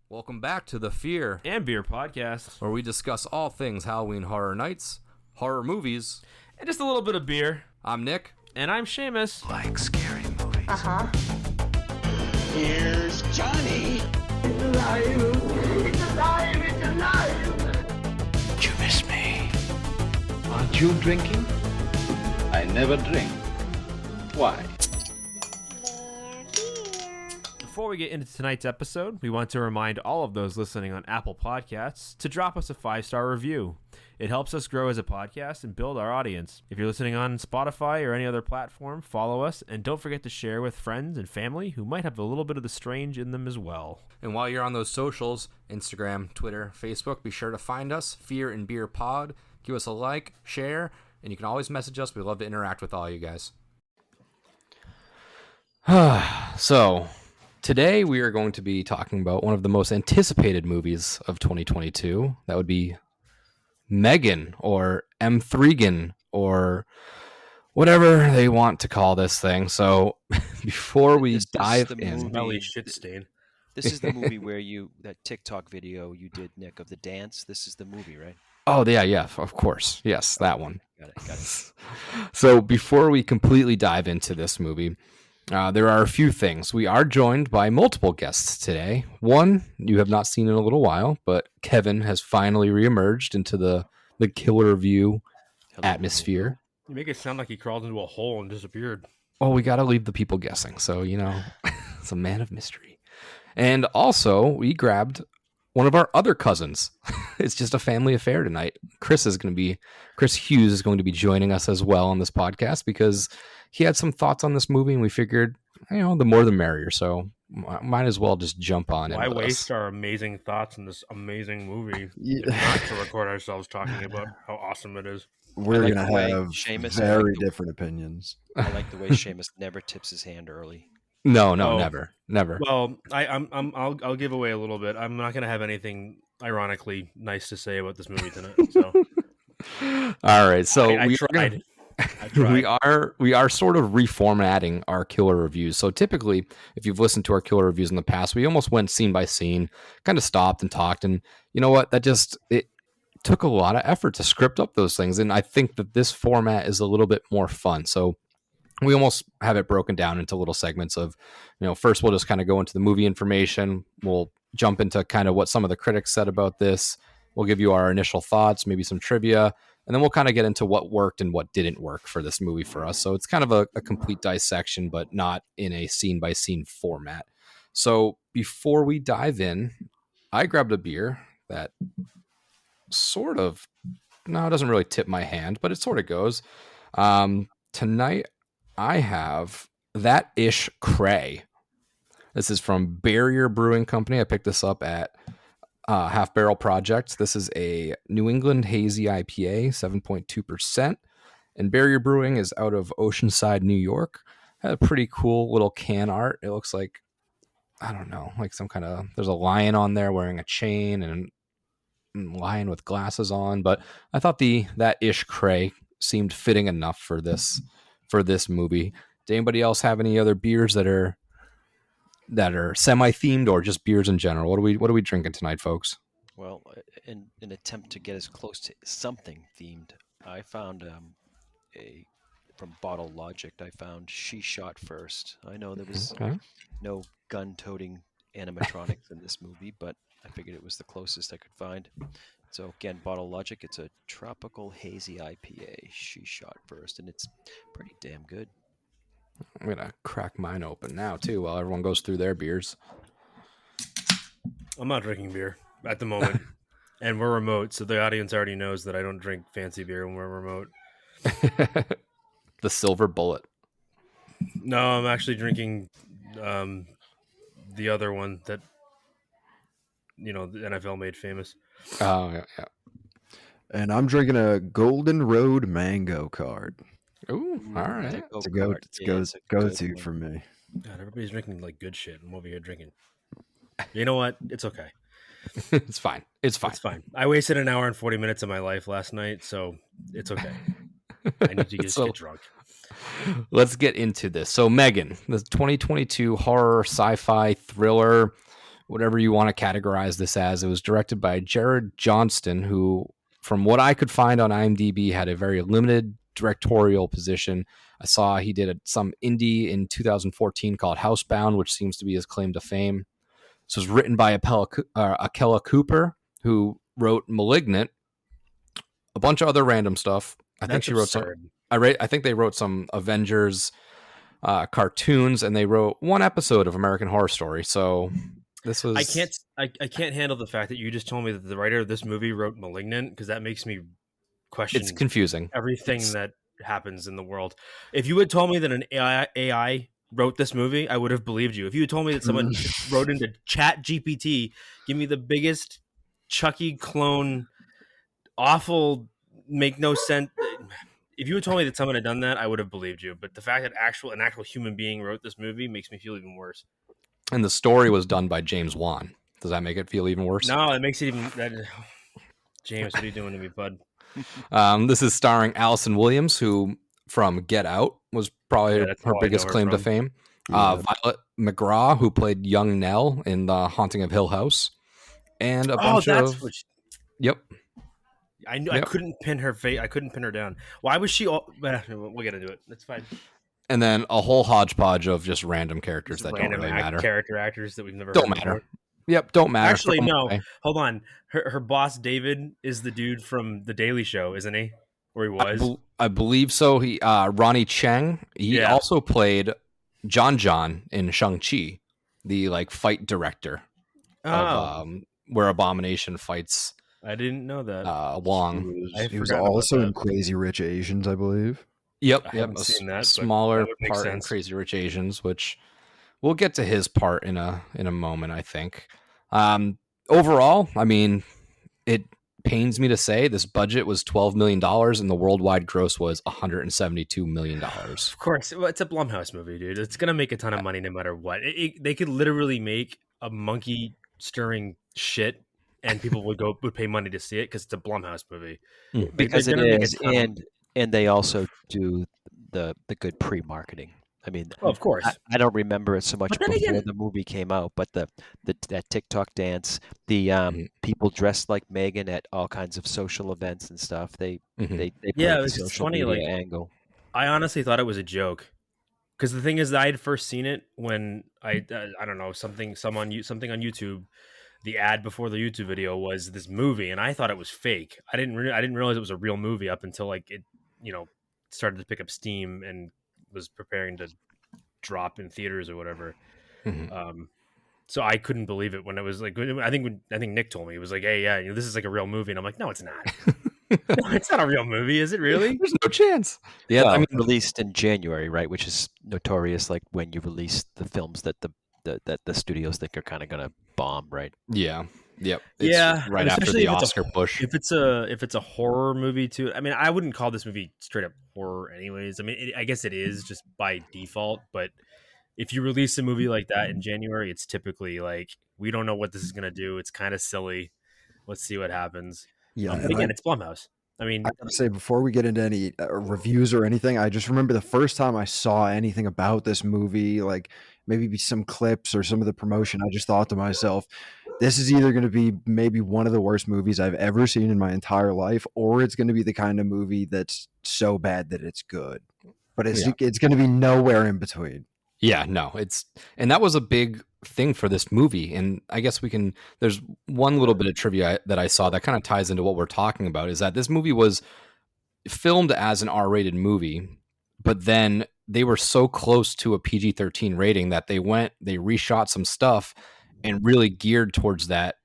Welcome back to the Fear and Beer podcast, where we discuss all things Halloween Horror Nights, horror movies, and just a little bit of beer. I'm Nick. And I'm Seamus. Like scary movies. Uh-huh. Here's Johnny. It's alive. It's alive. It's alive. Did you miss me? Aren't you drinking? I never drink. Why? Before we get into tonight's episode, we want to remind all of those listening on Apple Podcasts to drop us a 5-star review. It helps us grow as a podcast and build our audience. If you're listening on Spotify or any other platform, follow us, and don't forget to share with friends and family who might have a little bit of the strange in them as well. And while you're on those socials, Instagram, Twitter, Facebook, be sure to find us, Fear and Beer Pod. Give us a like, share, and you can always message us. We love to interact with all you guys. So, today we are going to be talking about one of the most anticipated movies of 2022. That would be M3gan or M3gan or whatever they want to call this thing. So before we dive in, Belly shit stain. This is the movie where that TikTok video you did, Nick, of the dance. This is the movie, right? oh yeah, of course, yes, that one. Got it. So before we completely dive into this movie, there are a few things. We are joined by multiple guests today. One you have not seen in a little while, but Kevin has finally reemerged into the killer view atmosphere. You make it sound like he crawled into a hole and disappeared. Oh, we got to leave the people guessing. So, it's a man of mystery. And also, we grabbed one of our other cousins. It's just a family affair tonight. Chris Hughes is going to be joining us as well on this podcast because he had some thoughts on this movie and we figured, the more the merrier. So might as well just jump on in. Why waste our amazing thoughts in this amazing movie not to record ourselves talking about how awesome it is? We're like going to have Seamus, very different opinions. I like the way Seamus never tips his hand early. No, never. Well, I'll give away a little bit. I'm not going to have anything ironically nice to say about this movie tonight. So. All right. So I tried. We are sort of reformatting our killer reviews. So typically, if you've listened to our killer reviews in the past, we almost went scene by scene, kind of stopped and talked. And you know what? It took a lot of effort to script up those things. And I think that this format is a little bit more fun. So we almost have it broken down into little segments of, first we'll just kind of go into the movie information. We'll jump into kind of what some of the critics said about this. We'll give you our initial thoughts, maybe some trivia, and then we'll kind of get into what worked and what didn't work for this movie for us. So it's kind of a complete dissection, but not in a scene by scene format. So before we dive in, I grabbed a beer that it doesn't really tip my hand, but it sort of goes. Tonight I have That Ish Cray. This is from Barrier Brewing Company. I picked this up at Half Barrel Project. This is a New England hazy IPA, 7.2%. And Barrier Brewing is out of Oceanside, New York. Had a pretty cool little can art. It looks like, I don't know, like some kind of, there's a lion on there wearing a chain and a lion with glasses on. But I thought That Ish Cray seemed fitting enough for this movie. Did anybody else have any other beers that are semi-themed or just beers in general? What are we drinking tonight, folks? Well, in an attempt to get as close to something themed, I found from Bottle Logic, I found She Shot First. I know there was no gun-toting animatronics in this movie, but I figured it was the closest I could find. So again, Bottle Logic, it's a tropical hazy IPA. She Shot First, and it's pretty damn good. I'm going to crack mine open now, too, while everyone goes through their beers. I'm not drinking beer at the moment. And we're remote, so the audience already knows that I don't drink fancy beer when we're remote. The Silver Bullet. No, I'm actually drinking the other one that, the NFL made famous. Oh, yeah. And I'm drinking a Golden Road Mango Card. Ooh, all right. It's a go-to for me. God, everybody's drinking like good shit. I'm over here drinking. You know what? It's okay. It's fine. It's fine. I wasted an hour and 40 minutes of my life last night, so it's okay. I need to get drunk. Let's get into this. So M3gan, the 2022 horror sci-fi thriller whatever you want to categorize this as. It was directed by Jared Johnston, who, from what I could find on IMDb, had a very limited directorial position. I saw he did some indie in 2014 called Housebound, which seems to be his claim to fame. This was written by Akella Cooper, who wrote *Malignant*, a bunch of other random stuff. I think she wrote some. I think they wrote some Avengers cartoons, and they wrote one episode of American Horror Story. So this was. I can't handle the fact that you just told me that the writer of this movie wrote *Malignant*, because that makes me question. It's confusing. Everything that happens in the world. If you had told me that an AI wrote this movie, I would have believed you. If you had told me that someone wrote into Chat GPT, give me the biggest Chucky clone, awful, make no sense. If you had told me that someone had done that, I would have believed you. But the fact that an actual human being wrote this movie makes me feel even worse. And the story was done by James Wan. Does that make it feel even worse? No, it makes it even. James, what are you doing to me, bud? This is starring Allison Williams, who from Get Out was probably her biggest claim to fame. Violet McGraw, who played young Nell in The Haunting of Hill House, and a bunch of. Yep. I knew. Yep. I couldn't pin her face. I couldn't pin her down. Why was she? We'll get into it. That's fine. And then a whole hodgepodge of just random characters that don't really matter. Character actors that we've never don't heard matter. Before. Yep, don't matter. Actually, no. Hold on. Her boss David is the dude from The Daily Show, isn't he? Or he was. I believe so. He Ronnie Cheng. He also played John in Shang-Chi, the fight director of where Abomination fights. I didn't know that. Wong. He was also in Crazy Rich Asians, I believe. Yep. I haven't seen that, smaller part in Crazy Rich Asians, which we'll get to his part in a moment, I think. Overall, I mean, it pains me to say this budget was $12 million and the worldwide gross was $172 million. Of course, it's a Blumhouse movie, dude. It's gonna make a ton of money no matter what. They could literally make a monkey stirring shit, and people would pay money to see it because it's a Blumhouse movie. Because it is, and they also do the good pre-marketing. I mean, of course, I don't remember it so much before the movie came out, but that TikTok dance, the people dressed like M3gan at all kinds of social events and stuff. They it's funny. Angle. I honestly thought it was a joke, because the thing is that I had first seen it when I don't know something on YouTube. The ad before the YouTube video was this movie, and I thought it was fake. I didn't realize it was a real movie up until it started to pick up steam and was preparing to drop in theaters or whatever. So I couldn't believe it when it was I think Nick told me, it was like, hey, yeah, this is like a real movie, and I'm like, no, it's not. No, it's not a real movie, is it really? There's no chance. Yeah, well, I mean, released in January, right? Which is notorious, like when you release the films that the studios think are kind of gonna bomb, right? Yeah. Yep. It's right after the Oscar push. If it's a horror movie too, I mean, I wouldn't call this movie straight up horror, anyways. I mean, I guess it is just by default. But if you release a movie like that in January, it's typically like, we don't know what this is gonna do. It's kind of silly. Let's see what happens. Yeah. But again, it's Blumhouse. I mean, I gotta say, before we get into any reviews or anything, I just remember the first time I saw anything about this movie, like maybe some clips or some of the promotion, I just thought to myself, this is either going to be maybe one of the worst movies I've ever seen in my entire life, or it's going to be the kind of movie that's so bad that it's good. But it's going to be nowhere in between. Yeah, no, and that was a big thing for this movie. And I guess there's one little bit of trivia that I saw that kind of ties into what we're talking about, is that this movie was filmed as an R-rated movie, but then they were so close to a PG-13 rating that they reshot some stuff and really geared towards that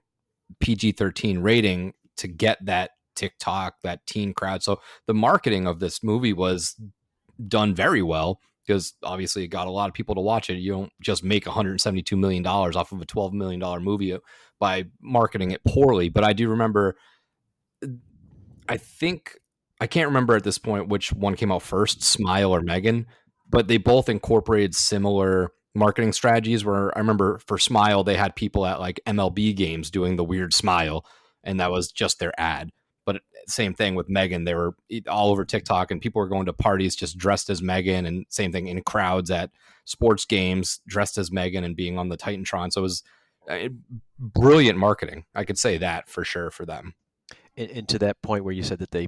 PG-13 rating to get that TikTok, that teen crowd. So the marketing of this movie was done very well, because obviously it got a lot of people to watch it. You don't just make $172 million off of a $12 million movie by marketing it poorly. But I do remember, I can't remember at this point which one came out first, Smile or M3gan, but they both incorporated similar marketing strategies, where I remember for Smile, they had people at like MLB games doing the weird smile, and that was just their ad. But same thing with M3gan, they were all over TikTok, and people were going to parties just dressed as M3gan, and same thing in crowds at sports games dressed as M3gan and being on the Titantron. So it was brilliant marketing. I could say that for sure for them. And to that point where you said that they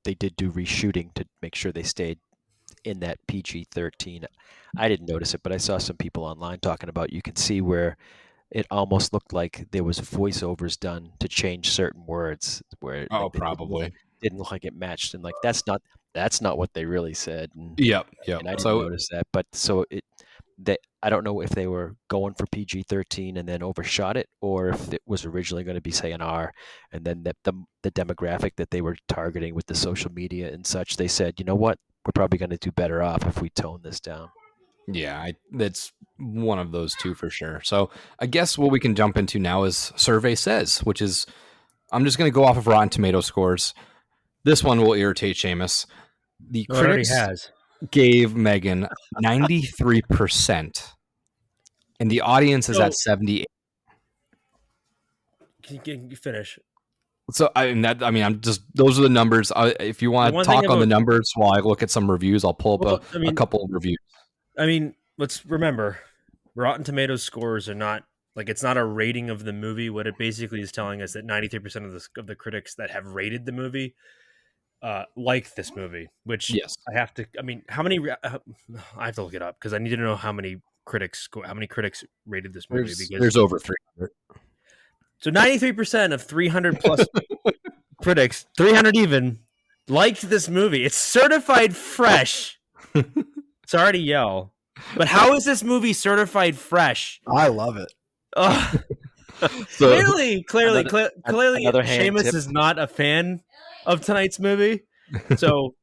did do reshooting to make sure they stayed in that PG-13. I didn't notice it, but I saw some people online talking about, you can see where it almost looked like there was voiceovers done to change certain words where Oh, like they probably. didn't look like it matched, and like that's not what they really said, Yep. and I didn't So notice that. But so it that I don't know if they were going for PG-13 and then overshot it, or if it was originally going to be, say, an R, and then the demographic that they were targeting with the social media and such, they said, you know what, we're probably going to do better off if we tone this down. yeah, that's one of those two for sure. So I guess what we can jump into now is Survey Says, which is, I'm just going to go off of Rotten Tomato scores. This one will irritate Seamus. The It already critics has. gave M3gan 93%, and the audience is at 78%. Can you finish? So I'm just, those are the numbers. If you want to talk on the numbers while I look at some reviews, I'll pull up a couple of reviews. I mean, let's remember, Rotten Tomatoes scores are not like, it's not a rating of the movie. What it basically is telling us that 93% of the critics that have rated the movie like this movie. Which yes, I have to. I mean, how many? I have to look it up because I need to know how many critics rated this movie. Because there's over 300. So 93% of 300 plus critics, 300 even, liked this movie. It's certified fresh. Sorry to yell, but how is this movie certified fresh? I love it. Clearly, Seamus is not a fan of tonight's movie. So,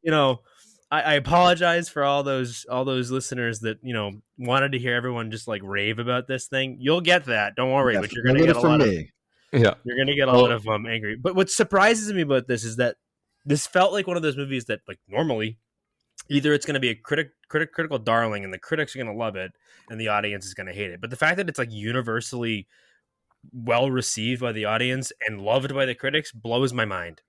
I apologize for all those listeners that, wanted to hear everyone just like rave about this thing. You'll get that. Don't worry, but you're going to get a lot of You're going to get a lot of angry. But what surprises me about this is that this felt like one of those movies that, like, normally either it's going to be a critical darling and the critics are going to love it and the audience is going to hate it. But the fact that it's like universally well received by the audience and loved by the critics blows my mind.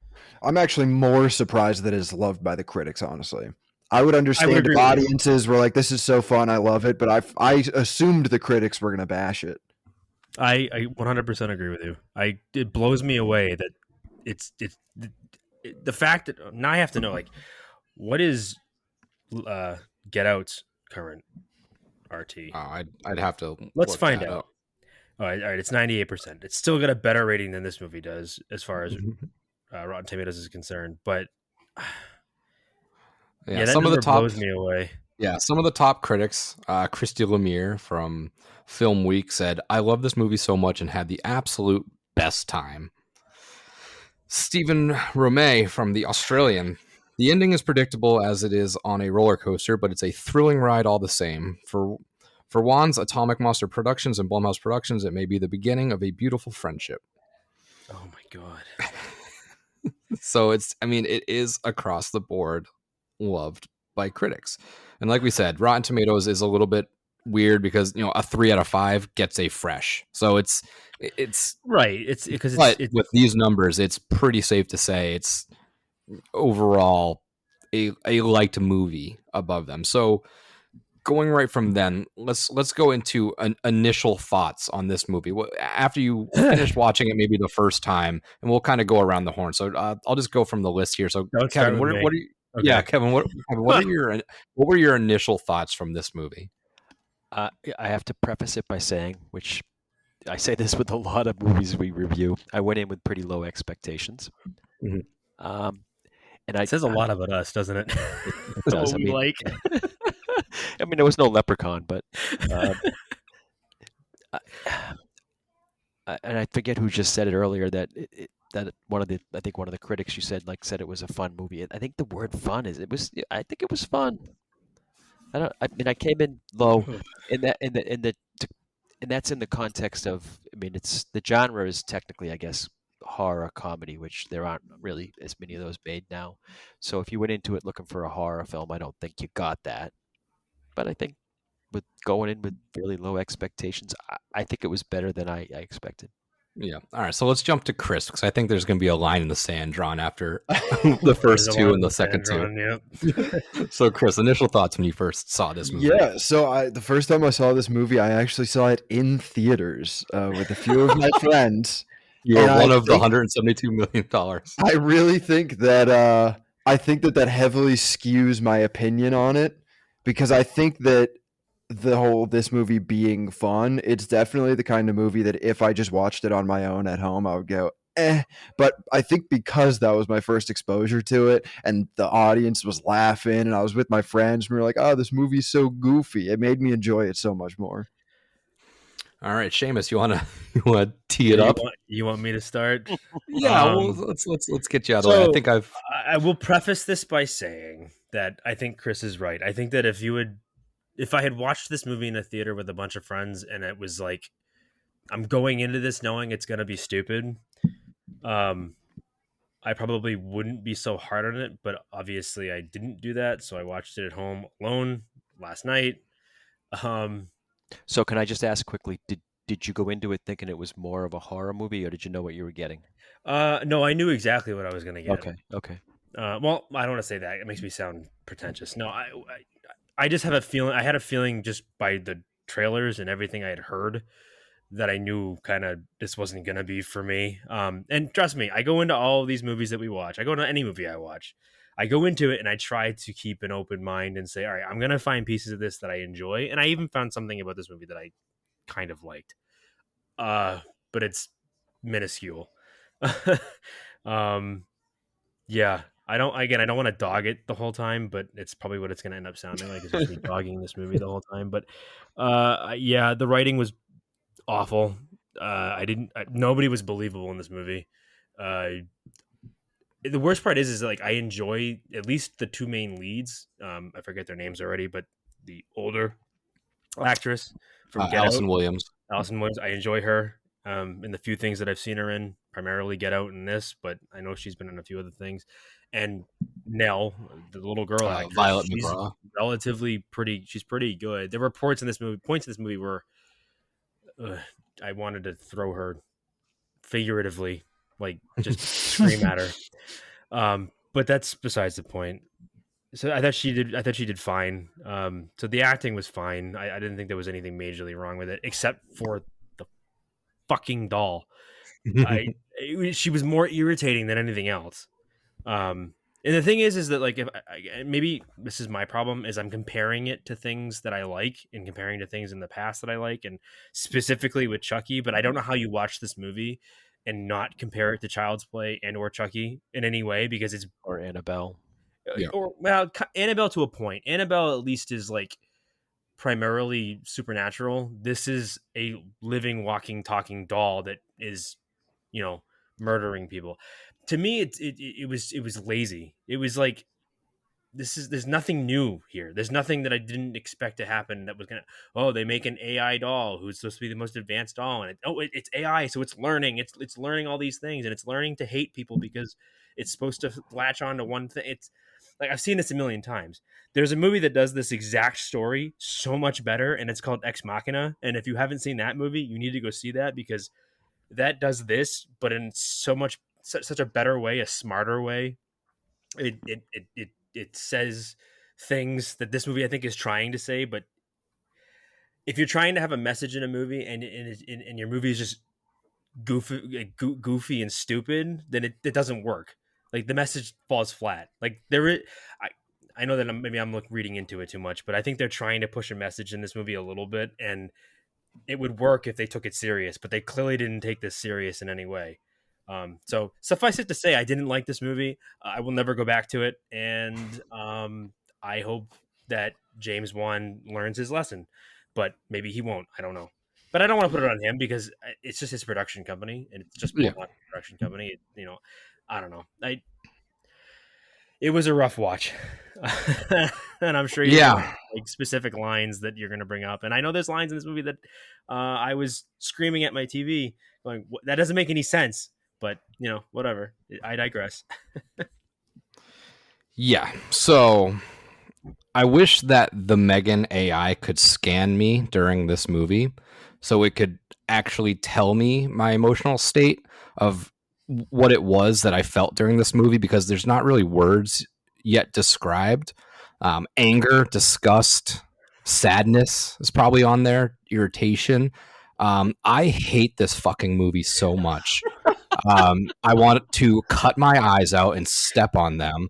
I'm actually more surprised that it's loved by the critics, honestly. I would understand if audiences were like, this is so fun, I love it, but I assumed the critics were going to bash it. I 100% agree with you. It blows me away that it's the fact that now I have to know, like, what is Get Out's current RT? I'd have to. Let's find out. All right, it's 98%. It's still got a better rating than this movie does as far as Rotten Tomatoes is concerned. But that some of the top blows me away. Yeah, some of the top critics, Christy Lemire from Film Week said, "I love this movie so much and had the absolute best time." Stephen Romay from The Australian, "The ending is predictable as it is on a roller coaster, but it's a thrilling ride all the same. For Juan's Atomic Monster Productions and Blumhouse Productions, it may be the beginning of a beautiful friendship." Oh my god. So it is across the board loved by critics. And like we said, Rotten Tomatoes is a little bit weird because, a 3 out of 5 gets a fresh. So it's right. It's because with these numbers, it's pretty safe to say it's overall a liked movie above them. So going right from then, let's go into initial thoughts on this movie. After you finish watching it, maybe the first time, and we'll kind of go around the horn. So I'll just go from the list here. So Kevin, what are you? Okay. Yeah, Kevin, what were your initial thoughts from this movie? I have to preface it by saying, which I say this with a lot of movies we review, I went in with pretty low expectations. Mm-hmm. And it says a lot about us, doesn't it? It does. Like. I mean, there was no leprechaun, but and I forget who just said it earlier that that one of the critics you said said it was a fun movie. I think the word "fun" I think it was fun. I came in low, and that's in the context of, it's the genre is technically, I guess, horror comedy, which there aren't really as many of those made now. So if you went into it looking for a horror film, I don't think you got that. But I think with going in with really low expectations, I think it was better than I expected. Yeah. All right. So let's jump to Chris, because I think there's going to be a line in the sand drawn after the first There's a two lot and in the the second two. sand drawn, yep. So, Chris, initial thoughts when you first saw this movie? Yeah, so the first time I saw this movie, I actually saw it in theaters with a few of my friends. You And are one I of the think $172 million. I really think that that heavily skews my opinion on it, because I think that this movie being fun, it's definitely the kind of movie that if I just watched it on my own at home, I would go, eh. But I think because that was my first exposure to it and the audience was laughing and I was with my friends, and we were like, oh, this movie's so goofy. It made me enjoy it so much more. All right, Seamus, you wanna tee it up? You want me to start? Yeah, well, let's get you out of the way. I think I will preface this by saying that I think Chris is right. I think that if I had watched this movie in a theater with a bunch of friends and it was like, I'm going into this knowing it's gonna be stupid, I probably wouldn't be so hard on it. But obviously, I didn't do that, so I watched it at home alone last night. So can I just ask quickly, did you go into it thinking it was more of a horror movie, or did you know what you were getting? No, I knew exactly what I was gonna get. Okay. Well, I don't want to say that. It makes me sound pretentious. No, I just have a feeling. I had a feeling just by the trailers and everything I had heard that I knew kind of this wasn't going to be for me. And trust me, I go into all of these movies that we watch. I go into any movie I watch. I go into it and I try to keep an open mind and say, all right, I'm going to find pieces of this that I enjoy. And I even found something about this movie that I kind of liked. But it's minuscule. Yeah, I don't want to dog it the whole time, but it's probably what it's going to end up sounding like, is just me dogging this movie the whole time. But yeah, the writing was awful. Nobody was believable in this movie. The worst part is like I enjoy at least the two main leads. I forget their names already, but the older actress from Get Allison Out, Williams. Allison Williams, I enjoy her in the few things that I've seen her in, primarily Get Out and this, but I know she's been in a few other things. And Nell, the little girl actress, Violet she's McGraw. relatively pretty. She's pretty good. There were points in this movie where I wanted to throw her figuratively, like just scream at her. But that's besides the point. So I thought she did fine. So the acting was fine. I didn't think there was anything majorly wrong with it, except for the fucking doll. She was more irritating than anything else. And the thing is that like, if maybe this is my problem, is I'm comparing it to things that I like and comparing to things in the past that I like, and specifically with Chucky. But I don't know how you watch this movie and not compare it to Child's Play and or Chucky in any way, because it's Or Annabelle. Yeah. or well, Annabelle to a point. Annabelle at least is like primarily supernatural. This is a living, walking, talking doll that is, murdering people. To me, it was lazy. It was like, there's nothing new here. There's nothing that I didn't expect to happen that was gonna. They make an AI doll who's supposed to be the most advanced doll, and it's AI, so it's learning. It's learning all these things, and it's learning to hate people because it's supposed to latch on to one thing. It's like, I've seen this a million times. There's a movie that does this exact story so much better, and it's called Ex Machina. And if you haven't seen that movie, you need to go see that, because that does this, but in such a better way, a smarter way. It says things that this movie I think is trying to say, but if you're trying to have a message in a movie and your movie is just goofy and stupid, then it doesn't work. Like, the message falls flat. Like, I know that maybe I'm reading into it too much, but I think they're trying to push a message in this movie a little bit, and it would work if they took it serious, but they clearly didn't take this serious in any way. So suffice it to say, I didn't like this movie. I will never go back to it, and I hope that James Wan learns his lesson, but maybe he won't. I don't know. But I don't want to put it on him, because it's just his production company, and it's just Blumhouse production company. I don't know. It was a rough watch, and I'm sure you have like specific lines that you're going to bring up. And I know there's lines in this movie that I was screaming at my TV, going, "That doesn't make any sense." But whatever. I digress. Yeah. So I wish that the M3gan AI could scan me during this movie, so it could actually tell me my emotional state of what it was that I felt during this movie, because there's not really words yet described. Anger, disgust, sadness is probably on there, irritation. I hate this fucking movie so much. I want to cut my eyes out and step on them.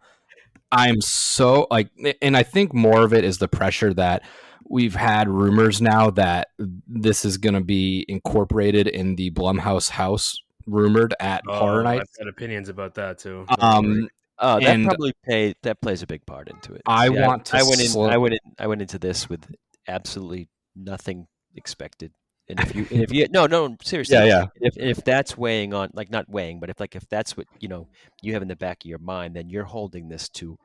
I'm so like, and I think more of it is the pressure that we've had rumors now that this is going to be incorporated in the Blumhouse house rumored at Horror I've Nights. got opinions about that too. Don't worry. And That plays a big part into it. I See, want to I went into this with absolutely nothing expected. And if you no seriously, yeah. if that's weighing on, like, not weighing, but if that's what you have in the back of your mind, then you're holding this to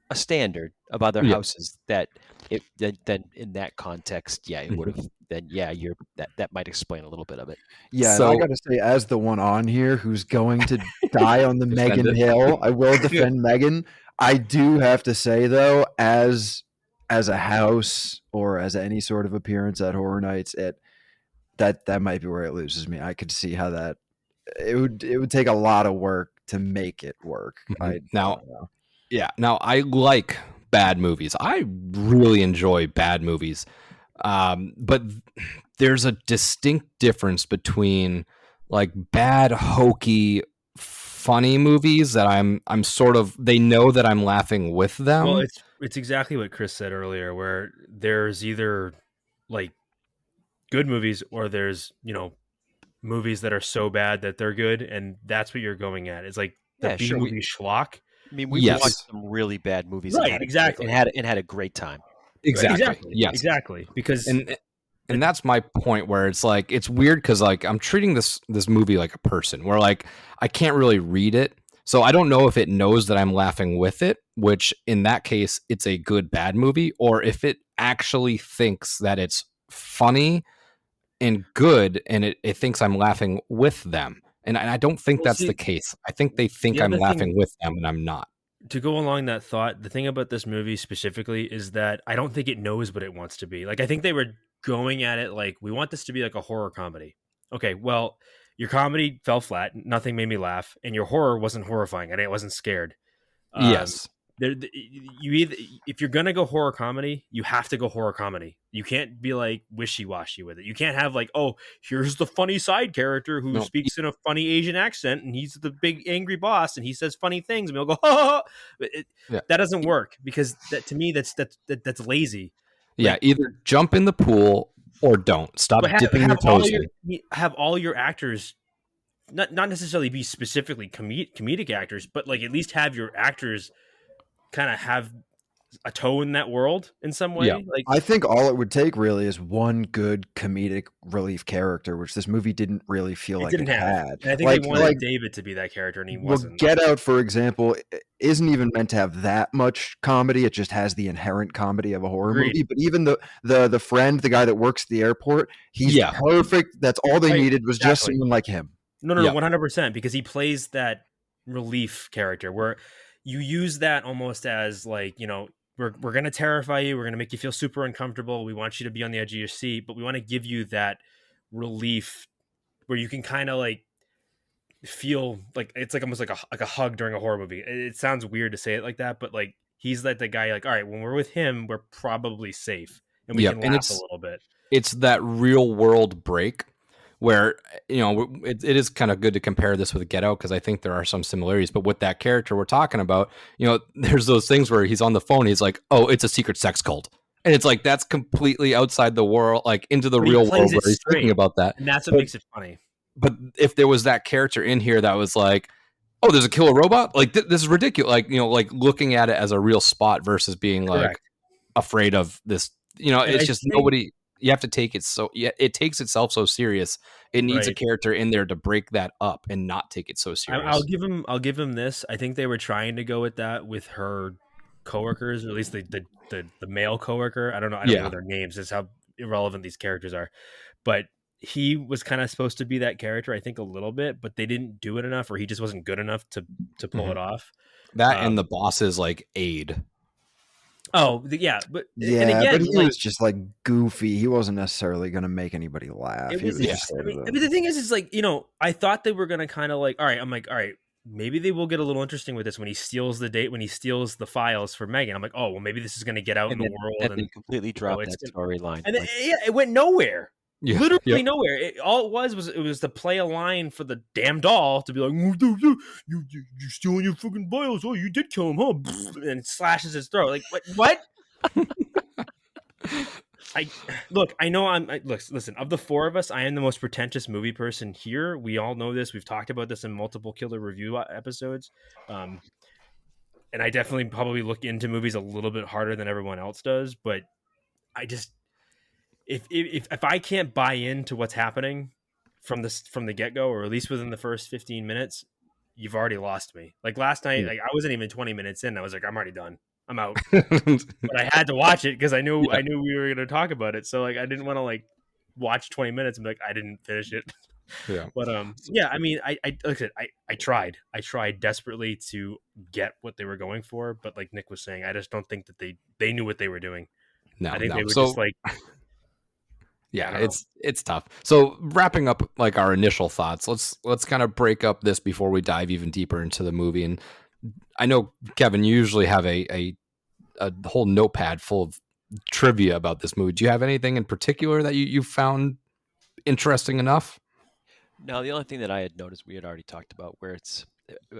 a standard of other Yeah. houses then in that context, it would have, then you're that might explain a little bit of it. Yeah, So- and I gotta say, as the one on here who's going to die on the Defend Megan it. Hill, I will defend Megan. I do have to say though, as a house or as any sort of appearance at Horror Nights, that might be where it loses me. I could see how that it would take a lot of work to make it work. I don't know. Yeah. Now, I like bad movies. I really enjoy bad movies. But there's a distinct difference between like bad, hokey, funny movies that I'm sort of, they know that I'm laughing with them. Well, it's exactly what Chris said earlier, where there's either like good movies or there's, movies that are so bad that they're good, and that's what you're going at. It's like the B movie schlock. I mean, we've Yes. watched some really bad movies, Right, and had exactly. and had a great time. Exactly. Yes. Exactly. Because And that's my point, where it's like, it's weird because like I'm treating this movie like a person, where like I can't really read it. So I don't know if it knows that I'm laughing with it, which in that case it's a good bad movie, or if it actually thinks that it's funny and good and it thinks I'm laughing with them. And I don't think that's the case. I think they think the I'm other laughing thing- with them and I'm not. to go along that thought, the thing about this movie specifically is that I don't think it knows what it wants to be. Like, I think they were going at it like, we want this to be like a horror comedy. Okay, well, your comedy fell flat. Nothing made me laugh. And your horror wasn't horrifying. I wasn't scared. Yes. You either, if you're gonna go horror comedy, you have to go horror comedy. You can't be like wishy-washy with it. You can't have like, oh, here's the funny side character who speaks in a funny Asian accent, and he's the big angry boss, and he says funny things, and we'll go, ha, ha. That doesn't work, because that, to me, that's lazy. Yeah, either jump in the pool or don't. Stop dipping your toes in. Have all your actors not necessarily be specifically comedic actors, but like at least have your actors kind of have a toe in that world in some way. Yeah. Like, I think all it would take really is one good comedic relief character, which this movie didn't really feel like it had. And I think they wanted David to be that character, and he wasn't. Get Out, for example, isn't even meant to have that much comedy. It just has the inherent comedy of a horror movie. But even the friend, the guy that works at the airport, he's perfect. That's all they needed was just someone like him. No, 100%, because he plays that relief character where you use that almost as like, we're going to terrify you. We're going to make you feel super uncomfortable. We want you to be on the edge of your seat, but we want to give you that relief where you can kind of like feel like it's like almost like a hug during a horror movie. It sounds weird to say it like that, but like he's like the guy, like, all right, when we're with him, we're probably safe and we can laugh a little bit. It's that real world break where, it is kind of good to compare this with Get Out, because I think there are some similarities. But with that character we're talking about, there's those things where he's on the phone, he's like, oh, it's a secret sex cult. And it's like, that's completely outside the world, like into the real world where he's thinking about that. And that's what makes it funny. But if there was that character in here that was like, oh, there's a killer robot, like this is ridiculous. Like, like looking at it as a real spot versus being like afraid of this, it's just nobody. You have to take it it takes itself so serious. It needs a character in there to break that up and not take it so serious. I'll give him this. I think they were trying to go with that with her coworkers, or at least the male coworker. I don't know their names. That's how irrelevant these characters are. But he was kind of supposed to be that character, I think, a little bit, but they didn't do it enough, or he just wasn't good enough to pull it off. That and the boss's like aide. Yeah, but Yeah, and again, but he like was just like goofy. He wasn't necessarily going to make anybody laugh. it He was. was just I sort mean, of the thing is like I thought they were gonna kind of like, all right. I'm like, all right, maybe they will get a little interesting with this when he steals the files for Megan. I'm like, oh well, maybe this is gonna get out in And the then world they and completely dropped it's that gonna, storyline. and then, Like, yeah, it went nowhere. Yeah. Literally nowhere. All it was to play a line for the damn doll to be like, "Oh, dude, you stealing your fucking files. Oh, you did kill him, huh?" And it slashes his throat. Like what? I know listen, of the four of us, I am the most pretentious movie person here. We all know this. We've talked about this in multiple killer review episodes. And I definitely probably look into movies a little bit harder than everyone else does, but I just if I can't buy into what's happening from the get go, or at least within the first 15 minutes, you've already lost me. Like last night, like I wasn't even 20 minutes in. I was like, I'm already done. I'm out. But I had to watch it because I knew we were going to talk about it. So like I didn't want to like watch 20 minutes and be like I didn't finish it. Yeah. But yeah, I mean, I like I said, I tried desperately to get what they were going for, but like Nick was saying, I just don't think that they knew what they were doing. No, I think no. they were So just like. yeah, it's tough. So wrapping up like our initial thoughts, let's kind of break up this before we dive even deeper into the movie. And I know, Kevin, you usually have a whole notepad full of trivia about this movie. Do you have anything in particular that you found interesting enough? no, the only thing that I had noticed we had already talked about, where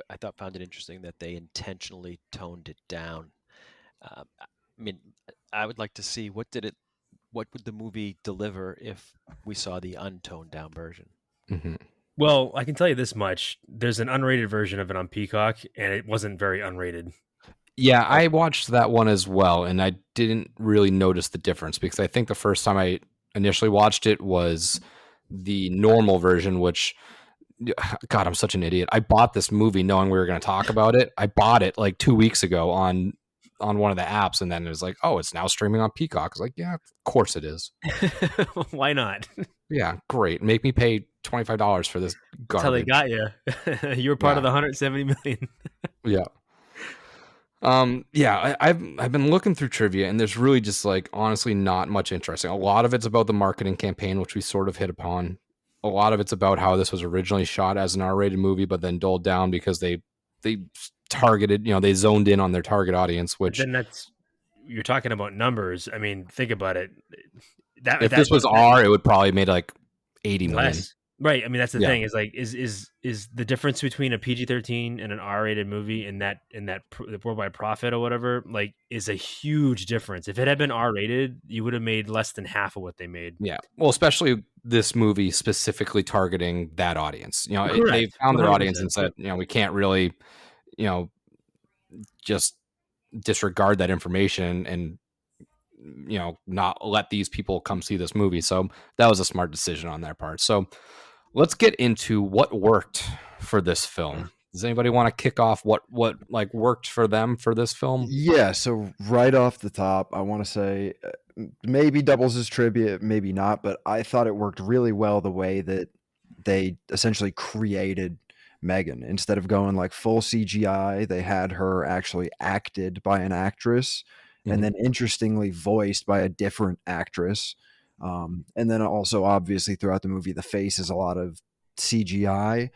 I found it interesting that they intentionally toned it down. I mean, I would like to see what would the movie deliver if we saw the untoned down version. Mm-hmm. Well, I can tell you this much: there's an unrated version of it on Peacock, and it wasn't very unrated. Yeah, I watched that one as well, and I didn't really notice the difference because I think the first time I initially watched it was the normal version, which, God, I'm such an idiot. I bought this movie knowing we were going to talk about it. I bought it like 2 weeks ago on one of the apps, and then it was like, oh, it's now streaming on Peacock. I was like, yeah, of course it is. Why not? Yeah, great. Make me pay $25 for this That's how they garbage. got you. You were part of the 170 million. Yeah. Yeah, I've been looking through trivia, and there's really just like honestly not much interesting. A lot of it's about the marketing campaign, which we sort of hit upon. A lot of it's about how this was originally shot as an R-rated movie, but then dulled down because they targeted, they zoned in on their target audience. Which then you're talking about numbers. I mean, think about it. If this was R, it would probably made like 80 million. Less. Right. I mean, that's the thing. Is like is the difference between a PG-13 and an R-rated movie in that the worldwide profit or whatever, like, is a huge difference. If it had been R-rated, you would have made less than half of what they made. Yeah. Well, especially this movie specifically targeting that audience. Correct. They found their 100%. audience and said, we can't really, just disregard that information and not let these people come see this movie. So that was a smart decision on their part. So let's get into what worked for this film. Does anybody want to kick off what like worked for them for this film? Yeah, so right off the top, I want to say maybe doubles as trivia, maybe not, but I thought it worked really well the way that they essentially created Megan. Instead of going like full CGI, they had her actually acted by an actress and then interestingly voiced by a different actress. And then also obviously throughout the movie, the face is a lot of CGI.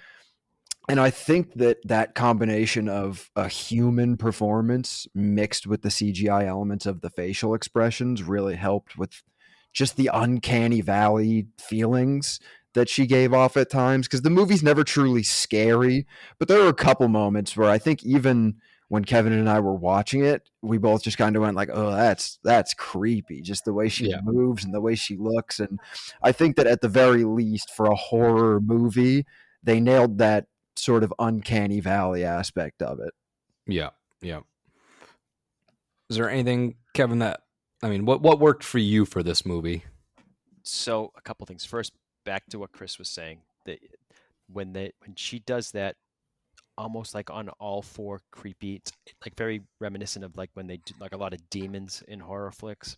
And I think that combination of a human performance mixed with the CGI elements of the facial expressions really helped with just the uncanny valley feelings that she gave off at times. Because the movie's never truly scary, but there were a couple moments where I think even when Kevin and I were watching it, we both just kind of went like, oh, that's creepy. Just the way she moves and the way she looks. And I think that at the very least for a horror movie, they nailed that sort of uncanny valley aspect of it. Yeah. Is there anything, Kevin, what worked for you for this movie? So a couple things. First, back to what Chris was saying, that when she does that, almost like on all four creepy, it's like very reminiscent of like when they do like a lot of demons in horror flicks.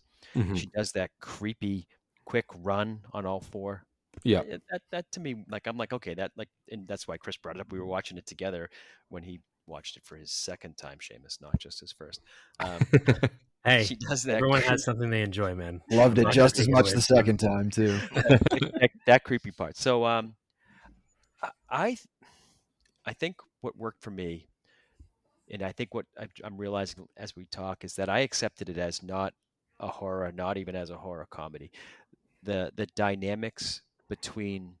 She does that creepy quick run on all four. Yeah, that to me, like, I'm like, okay, that, like, and that's why Chris brought it up. We were watching it together when he watched it for his second time, Seamus, not just his first. Hey, she does that. everyone has something they enjoy, man. Loved it Not just as taking much away the from- second time too. that creepy part. So I think what worked for me, and I think what I'm realizing as we talk, is that I accepted it as not a horror, not even as a horror comedy. The dynamics between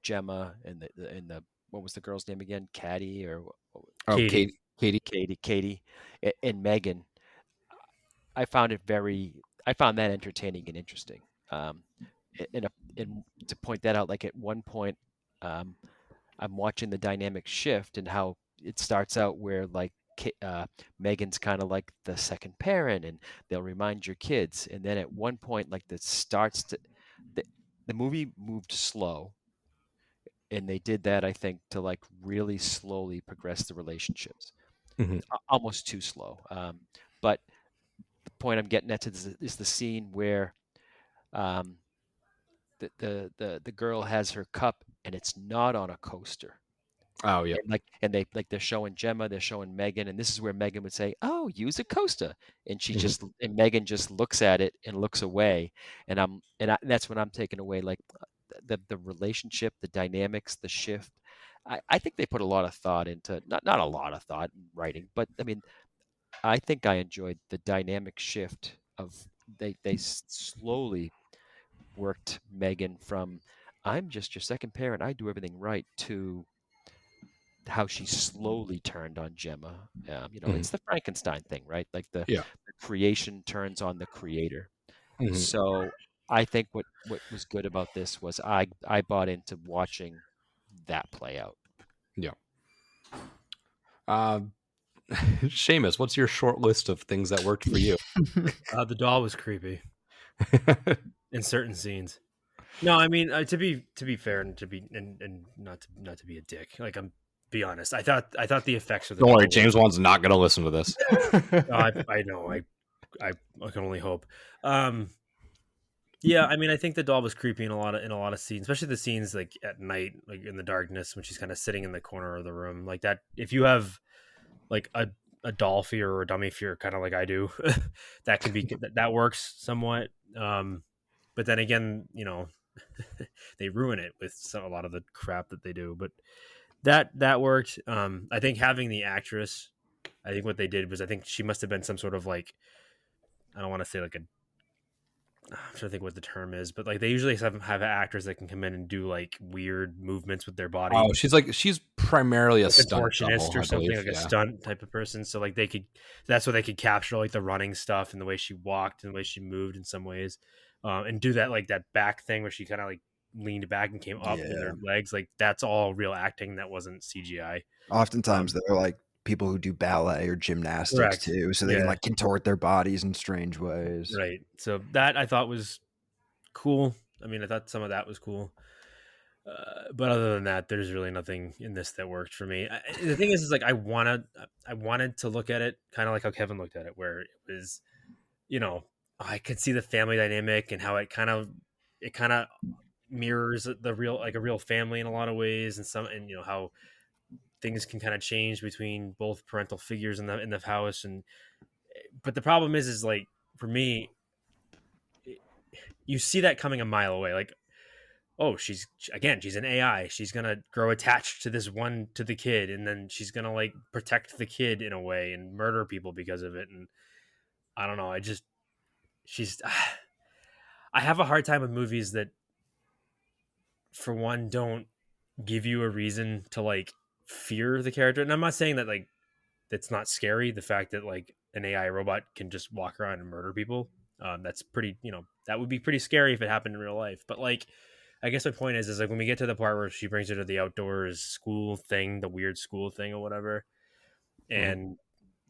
Gemma and the what was the girl's name again? Caddy or Oh, Katie. Katie, and Megan. I found that entertaining and interesting. And to point that out, like at one point, I'm watching the dynamic shift and how it starts out where like Megan's kind of like the second parent, and they'll remind your kids, and then at one point, like the movie moved slow, and they did that I think to like really slowly progress the relationships, Mhm. almost too slow. But the point I'm getting at is the scene where um, the girl has her cup and it's not on a coaster. Oh yeah. They're showing Gemma, they're showing Megan, and this is where Megan would say, "Oh, use a coaster," and Megan just looks at it and looks away, that's when I'm taken away, like the relationship, the dynamics, the shift. I think they put a lot of thought into not a lot of thought in writing, but I mean, I think I enjoyed the dynamic shift of they slowly worked Megan from I'm just your second parent, I do everything right, to how she slowly turned on Gemma. It's the Frankenstein thing, right? Like the Yeah. creation turns on the creator. Mhm. So I think what was good about this was I bought into watching that play out. Yeah. Seamus, what's your short list of things that worked for you? The doll was creepy in certain scenes. No, I mean to be fair and to be and not to be a dick. Like I'm be honest. I thought the effects of the Don't doll worry, were- James Wan's not going to listen to this. I know. I can only hope. Yeah, I mean, I think the doll was creepy in a lot of scenes, especially the scenes like at night, like in the darkness when she's kind of sitting in the corner of the room, like that. If you have like a doll fear or a dummy fear, kind of like I do, that can be that works somewhat. But then again, they ruin it with a lot of the crap that they do. But that worked. I think having the actress, I think what they did was I think she must have been some sort of like, I don't want to say like I'm trying to think what the term is, but like they usually have actors that can come in and do like weird movements with their body. Oh, she's primarily a stunt contortionist double, or something, believe. like a stunt type of person. So like that's where they could capture like the running stuff and the way she walked and the way she moved in some ways, and do that like that back thing where she kind of like leaned back and came up in her legs. Like that's all real acting. That wasn't CGI. Oftentimes they're like people who do ballet or gymnastics Correct. too, so they can like contort their bodies in strange ways. Right. So that I thought was cool. I mean, I thought some of that was cool. But other than that, there's really nothing in this that worked for me. The thing is like I wanted to look at it kind of like how Kevin looked at it, where it was, I could see the family dynamic and how it kind of mirrors the real, like a real family in a lot of ways, and how things can kind of change between both parental figures in the house. But the problem is like for me, you see that coming a mile away. Like, oh, she's an AI. She's gonna grow attached to the kid, and then she's gonna like protect the kid in a way and murder people because of it. And I don't know. I have a hard time with movies that, for one, don't give you a reason to like fear the character. And I'm not saying that like that's not scary. The fact that like an AI robot can just walk around and murder people, that's pretty. That would be pretty scary if it happened in real life. But like, I guess my point is like when we get to the part where she brings her to the outdoors school thing, the weird school thing or whatever, and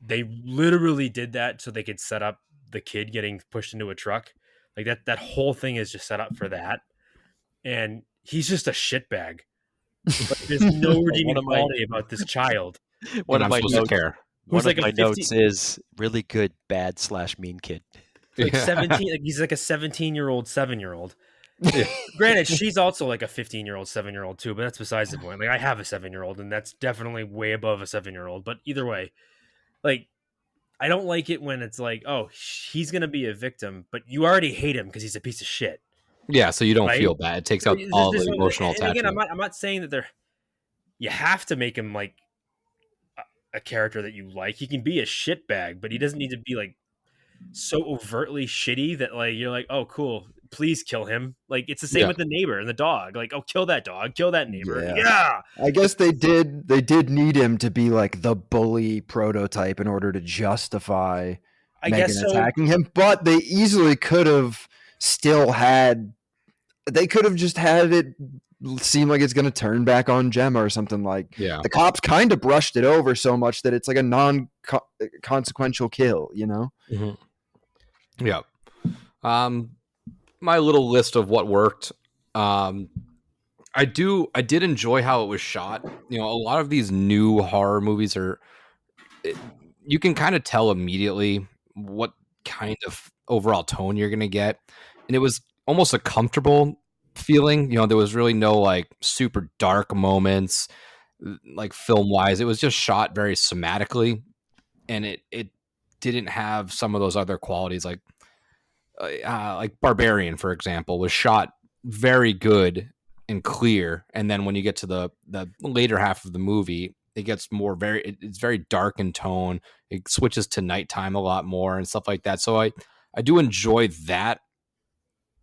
they literally did that so they could set up the kid getting pushed into a truck. Like that whole thing is just set up for that, and he's just a shitbag. Like, there's no redeeming quality about this child. One of my notes is really good bad/mean kid. Like 17, like he's like a 17-year-old 7-year-old. Granted, she's also like a 15-year-old 7-year-old too, but that's besides the point. Like I have a 7-year-old, and that's definitely way above a 7-year-old. But either way, like I don't like it when it's like, oh, he's gonna be a victim, but you already hate him because he's a piece of shit, Yeah, so you don't right? feel bad. It takes out all the emotional And again, attachment. I'm not saying that you have to make him like a character that you like. He can be a shitbag, but he doesn't need to be like so overtly shitty that like you're like, oh, cool, please kill him. Like it's the same Yeah. with the neighbor and the dog. Like, oh, kill that dog, kill that neighbor. Yeah. Yeah. I guess they did need him to be like the bully prototype in order to justify I Megan guess so. attacking him, but they easily could have still had they could have just had it seem like it's going to turn back on Gemma or something. Like Yeah. the cops kind of brushed it over so much that it's like a non-consequential kill, you know? Mm-hmm. Yeah. My little list of what worked. I did enjoy how it was shot. You know, a lot of these new horror movies you can kind of tell immediately what kind of overall tone you're going to get. And it was almost a comfortable feeling. You know, there was really no like super dark moments, like film wise. It was just shot very somatically, and it didn't have some of those other qualities like Barbarian, for example, was shot very good and clear. And then when you get to the later half of the movie, it gets it's very dark in tone. It switches to nighttime a lot more and stuff like that. So I do enjoy that,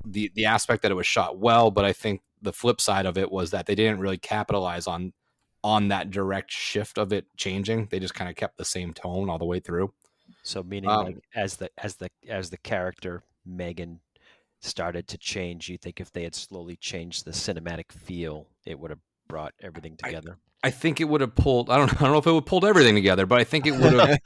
the aspect that it was shot well, but I think the flip side of it was that they didn't really capitalize on that direct shift of it changing. They just kind of kept the same tone all the way through. So meaning like as the character Megan started to change, you think if they had slowly changed the cinematic feel, it would have brought everything together? I think it would have pulled. I don't know if it would have pulled everything together, but I think it would have.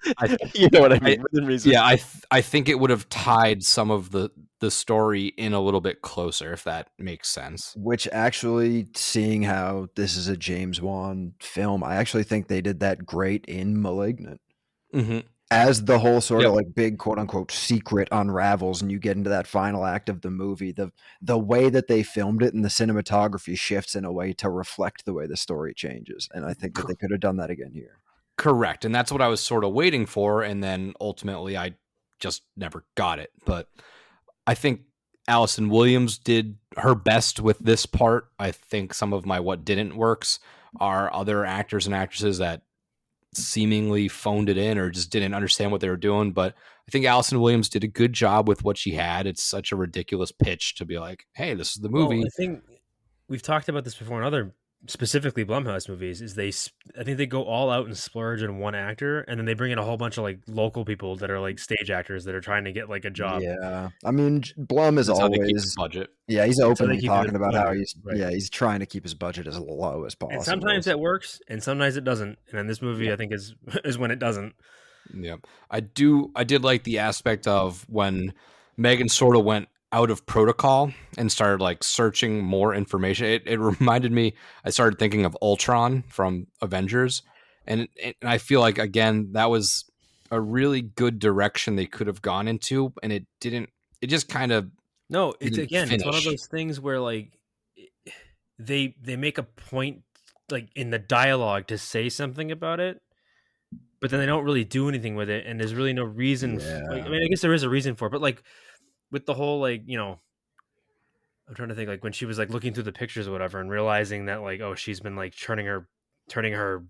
You know what I mean? Within reason. Yeah, I think it would have tied some of the story in a little bit closer, if that makes sense. Which actually, seeing how this is a James Wan film, I actually think they did that great in *Malignant*. Mm-hmm. As the whole sort of like big quote unquote secret unravels and you get into that final act of the movie, the way that they filmed it and the cinematography shifts in a way to reflect the way the story changes. And I think that they could have done that again here. Correct. And that's what I was sort of waiting for. And then ultimately I just never got it. But I think Allison Williams did her best with this part. I think some of my what didn't works are other actors and actresses that seemingly phoned it in or just didn't understand what they were doing. But I think Allison Williams did a good job with what she had. It's such a ridiculous pitch to be like, hey, this is the movie. Well, I think we've talked about this before in other specifically Blumhouse movies. I think they go all out and splurge in one actor, and then they bring in a whole bunch of like local people that are like stage actors that are trying to get like a job. Yeah, I mean, Blum is That's how they keep always the budget. Yeah, he's openly talking about how budget, right. he's trying to keep his budget as low as possible. And sometimes that works, and sometimes it doesn't. And in this movie, I think is when it doesn't. Yeah, I did like the aspect of when Megan sort of went out of protocol and started like searching more information. It reminded me. I started thinking of Ultron from Avengers, and I feel like again that was a really good direction they could have gone into, and it didn't. It just kind of it's one of those things where like they make a point like in the dialogue to say something about it, but then they don't really do anything with it, and there's really no reason. I mean, I guess there is a reason for it, but like with the whole like I'm trying to think like when she was like looking through the pictures or whatever and realizing that like she's been like turning her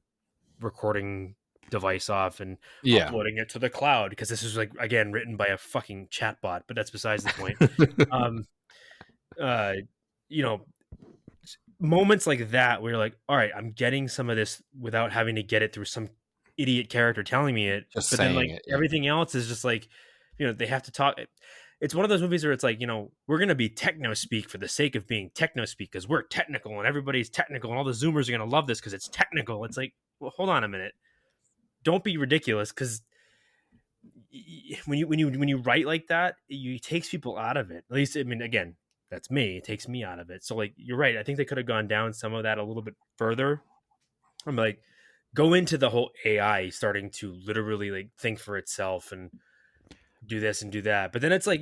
recording device off and uploading it to the cloud because this is like again written by a fucking chatbot, but that's besides the point. Moments like that where you're like, all right, I'm getting some of this without having to get it through some idiot character telling me it. Just but then like everything else is just like, they have to talk. It's one of those movies where it's like, we're going to be techno speak for the sake of being techno speak because we're technical and everybody's technical and all the Zoomers are going to love this because it's technical. It's like, well, hold on a minute. Don't be ridiculous because when you write like that, it takes people out of it. At least, I mean, again, that's me. It takes me out of it. So like, you're right. I think they could have gone down some of that a little bit further. I'm like, go into the whole AI starting to literally like think for itself and do this and do that. But then it's like,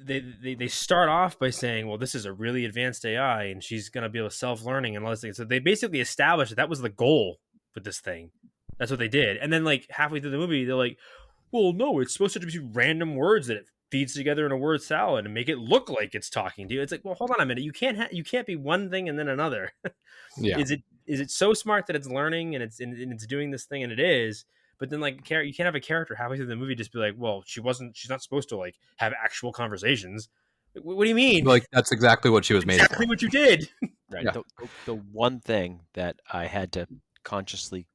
they start off by saying, well, this is a really advanced AI and she's going to be able to self-learning and all this thing. So they basically established that was the goal with this thing. That's what they did. And then like halfway through the movie, they're like, well, no, it's supposed to be random words that it feeds together in a word salad and make it look like it's talking to you. It's like, well, hold on a minute. You can't be one thing and then another. Yeah. Is it so smart that it's learning and it's doing this thing and it is, but then like you can't have a character halfway through the movie just be like, well, she's not supposed to like have actual conversations. What do you mean? Like that's exactly what she was made Exactly for. what you did. Right. Yeah. The one thing that I had to consciously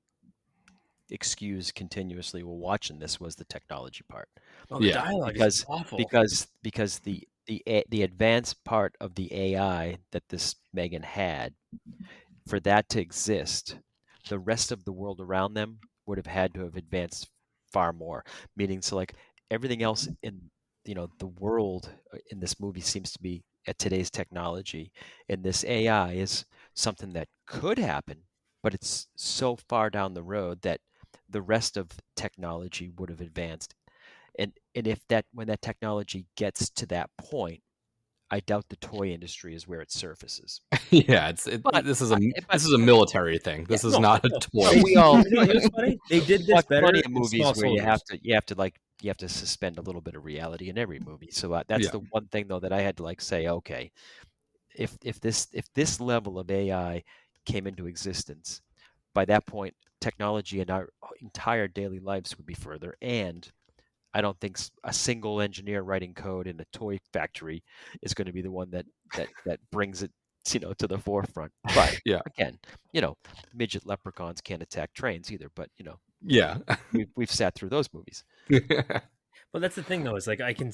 excuse continuously while watching this was the technology part. Oh, the Yeah. dialogue Because is awful. because the advanced part of the AI that this Megan had, for that to exist, the rest of the world around them would have had to have advanced far more. Meaning, so like everything else in the world in this movie seems to be at today's technology, and this AI is something that could happen, but it's so far down the road that the rest of technology would have advanced. And if that when that technology gets to that point, I doubt the toy industry is where it surfaces. Yeah, But this is but a military thing. This is not a toy. we all You know what's funny? They did this watch better plenty of in movies Small where you Soldiers. have to suspend a little bit of reality in every movie. So that's Yeah. the one thing though that I had to like say, okay, if this level of AI came into existence, by that point, technology in our entire daily lives would be further. And I don't think a single engineer writing code in a toy factory is going to be the one that brings it, to the forefront. But Yeah. again, midget leprechauns can't attack trains either. But Yeah. we've sat through those movies. But that's the thing, though. Is like I can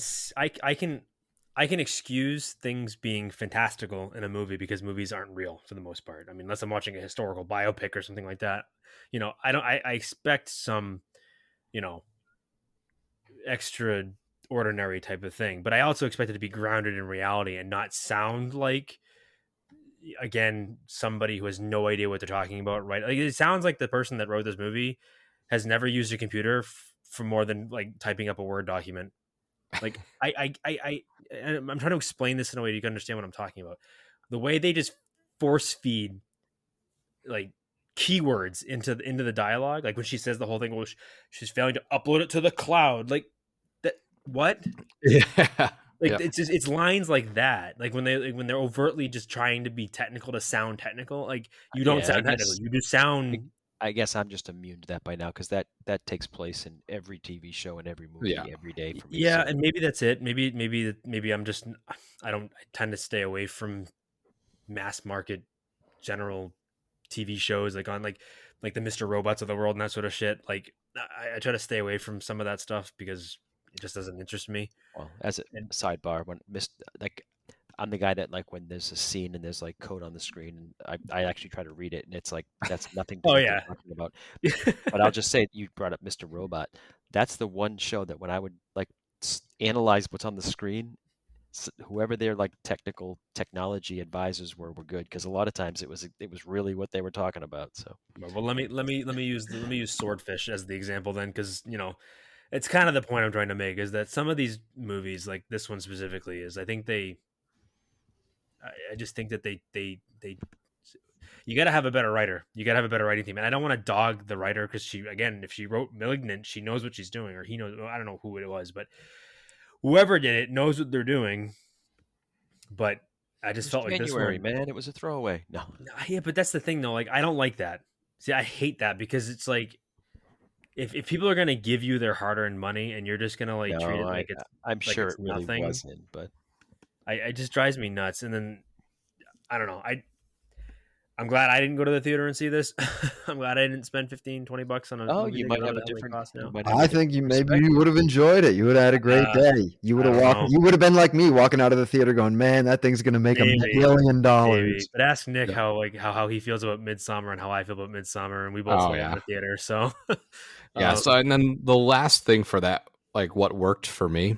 excuse things being fantastical in a movie because movies aren't real for the most part. I mean, unless I'm watching a historical biopic or something like that. I expect some, extraordinary type of thing, but I also expect it to be grounded in reality and not sound like, again, somebody who has no idea what they're talking about. Right? Like it sounds like the person that wrote this movie has never used a computer for more than like typing up a Word document. Like I'm trying to explain this in a way you can understand what I'm talking about. The way they just force feed like keywords into the dialogue, like when she says the whole thing, well, she's failing to upload it to the cloud. Like that, what? Yeah. Like Yeah. it's lines like that. Like when they're overtly just trying to be technical to sound technical. Like you don't Yeah, sound technical. You just sound. I guess I'm just immune to that by now because that takes place in every TV show and every movie Yeah. every day for me. Yeah, So and maybe that's it. Maybe I'm just I tend to stay away from mass market general TV shows like on like the Mr. Robots of the world and that sort of shit. Like I try to stay away from some of that stuff because it just doesn't interest me. well, as a And- sidebar, when I'm the guy that like when there's a scene and there's like code on the screen and I actually try to read it and it's like that's nothing to Oh, what yeah. they're talking about. But I'll just say you brought up Mr. Robot. That's the one show that when I would like analyze what's on the screen, whoever their like technology advisors were good because a lot of times it was really what they were talking about. So Well, let me use Swordfish as the example then, because it's kind of the point I'm trying to make is that some of these movies, like this one specifically, is I just think that they you got to have a better writer. You got to have a better writing team. And I don't want to dog the writer because if she wrote Malignant, she knows what she's doing, or he knows. I don't know who it was, but whoever did it knows what they're doing. But I just felt like January, this one, man, it was a throwaway. No, yeah, but that's the thing though. Like I don't like that. See, I hate that because it's like if people are gonna give you their hard-earned money and you're just gonna like treat it like it's I'm like sure it's it really nothing. wasn't, but it just drives me nuts. And then I don't know. I'm glad I didn't go to the theater and see this. I'm glad I didn't spend $15-$20 on a movie you ticket, might whatever have a the hell they different. cost now. You might have a I think different maybe you perspective. would have enjoyed it. You would have had a great day. You would have I don't know. You would have been like me, walking out of the theater, going, "Man, that thing's gonna make Maybe. $1 million." Maybe. But ask Nick Yeah. how he feels about Midsummer and how I feel about Midsummer, and we both saw it in the theater. So Yeah. So and then the last thing for that, like what worked for me,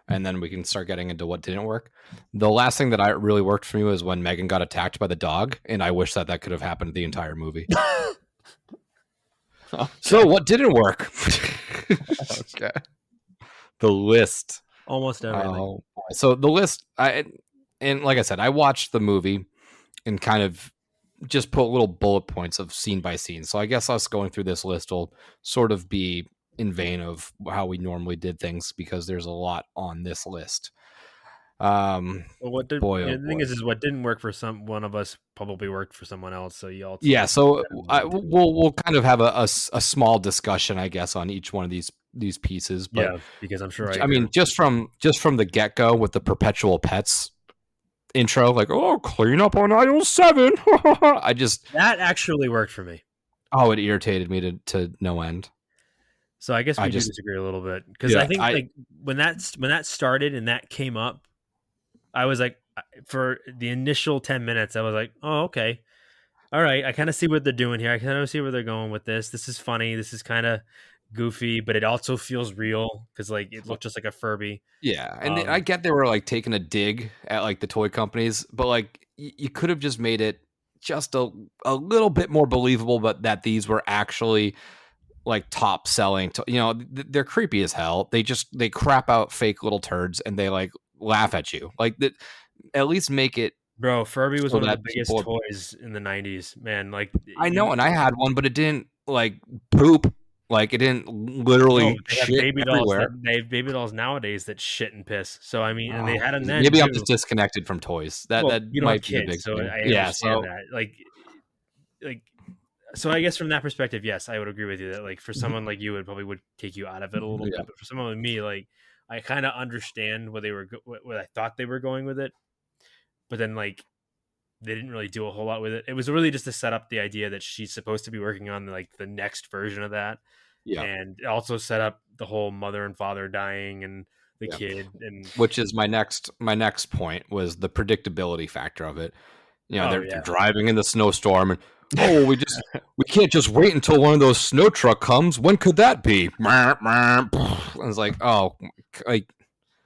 and then we can start getting into what didn't work. The last thing that I really worked for me was when Megan got attacked by the dog, and I wish that could have happened the entire movie. So what didn't work? Okay. The list. almost everything. So the list, and like I said, I watched the movie and kind of just put little bullet points of scene by scene. So I guess us going through this list will sort of be in vain of how we normally did things because there's a lot on this list. Well, what did boy, oh the thing boy. is what didn't work for one of us probably worked for someone else. So you also Yeah, so we'll kind of have a small discussion, I guess, on each one of these pieces. But because I'm sure I mean, just from the get go with the Perpetual Pets intro, like, oh, clean up on aisle 7. that actually worked for me. Oh, it irritated me to no end. So I guess we do disagree a little bit because I think like when that started and that came up, I was like, for the initial 10 minutes, I was like, oh, okay. All right. I kind of see what they're doing here. I kind of see where they're going with this. This is funny. This is kind of goofy, but it also feels real because like it looked just like a Furby. Yeah. And I get they were like taking a dig at like the toy companies, but like you could have just made it just a little bit more believable, but that these were actually like top selling. They're creepy as hell. They crap out fake little turds and they like laugh at you. Like that. At least make it. Bro, Furby was one of the biggest toys in the 90s, man. Like I know, and I had one, but it didn't like poop. Like it didn't literally shit baby everywhere. Dolls they have baby dolls nowadays that shit and piss. So I mean, and they had them then. Maybe too. I'm just disconnected from toys. That you don't might have be kids, a big so thing. I understand that. Like, so I guess from that perspective, yes, I would agree with you that like for someone like you, it probably would take you out of it a little bit. But for someone like me, like I kind of understand what I thought they were going with it. But then like they didn't really do a whole lot with it. It was really just to set up the idea that she's supposed to be working on like the next version of that. Yeah. And also set up the whole mother and father dying and the kid, and which is my next point was the predictability factor of it. They're driving in the snowstorm and we can't just wait until one of those snow truck comes. When could that be? I was like,